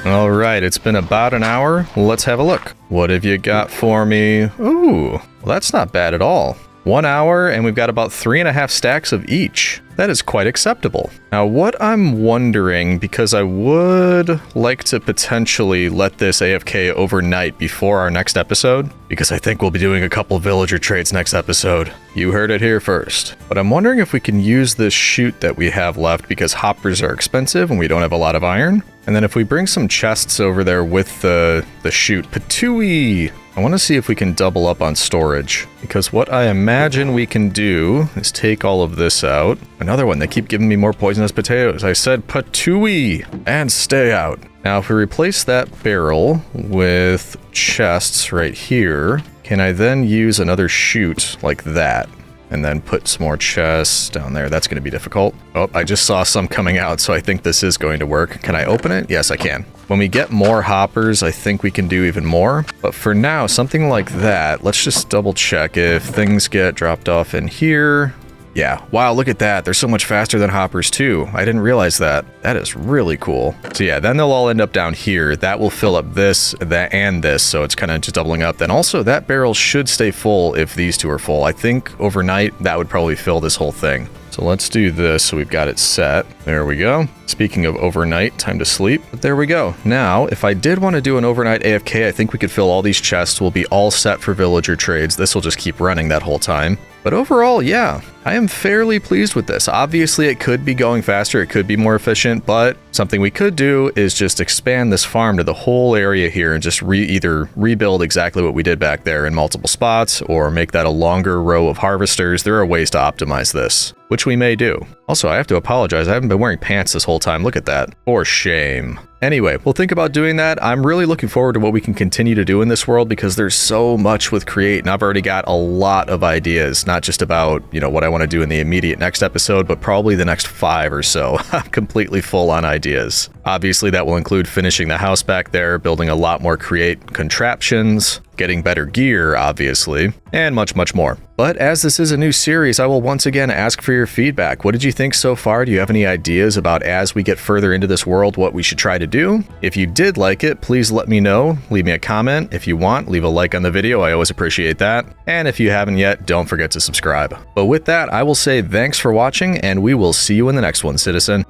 All right, it's been about an hour. Let's have a look. What have you got for me? Ooh, well, that's not bad at all. 1 hour, and we've got about 3.5 stacks of each. That is quite acceptable. Now, what I'm wondering, because I would like to potentially let this AFK overnight before our next episode, because I think we'll be doing a couple villager trades next episode. You heard it here first. But I'm wondering if we can use this chute that we have left, because hoppers are expensive and we don't have a lot of iron. And then if we bring some chests over there with the chute, Patooey! I want to see if we can double up on storage, because what I imagine we can do is take all of this out. Another one, they keep giving me more poisonous potatoes. I said Patooey, and stay out. Now, if we replace that barrel with chests right here, can I then use another chute like that? And then put some more chests down there. That's going to be difficult. Oh, I just saw some coming out, so I think this is going to work. Can I open it? Yes, I can. When we get more hoppers, I think we can do even more. But for now, something like that, let's just double check if things get dropped off in here. Yeah, wow, look at that. They're so much faster than hoppers too. I didn't realize that. That is really cool. So yeah, then they'll all end up down here. That will fill up this, that, and this. So it's kind of just doubling up. Then also that barrel should stay full if these two are full. I think overnight that would probably fill this whole thing. So let's do this so we've got it set. There we go. Speaking of overnight, time to sleep. But there we go. Now, if I did want to do an overnight AFK, I think we could fill all these chests. We'll be all set for villager trades. This will just keep running that whole time. But overall, yeah, I am fairly pleased with this. Obviously, it could be going faster, it could be more efficient, but something we could do is just expand this farm to the whole area here and just either rebuild exactly what we did back there in multiple spots, or make that a longer row of harvesters. There are ways to optimize this. which we may do. Also, I have to apologize, I haven't been wearing pants this whole time, look at that. For shame. Anyway, we'll think about doing that. I'm really looking forward to what we can continue to do in this world because there's so much with Create, and I've already got a lot of ideas, not just about, what I want to do in the immediate next episode, but probably the next 5 or so. I'm completely full on ideas. Obviously, that will include finishing the house back there, building a lot more Create contraptions, getting better gear, obviously, and much, much more. But as this is a new series, I will once again ask for your feedback. What did you think so far? Do you have any ideas about, as we get further into this world, what we should try to do? If you did like it, please let me know. Leave me a comment. If you want, leave a like on the video. I always appreciate that. And if you haven't yet, don't forget to subscribe. But with that, I will say thanks for watching, and we will see you in the next one, citizen.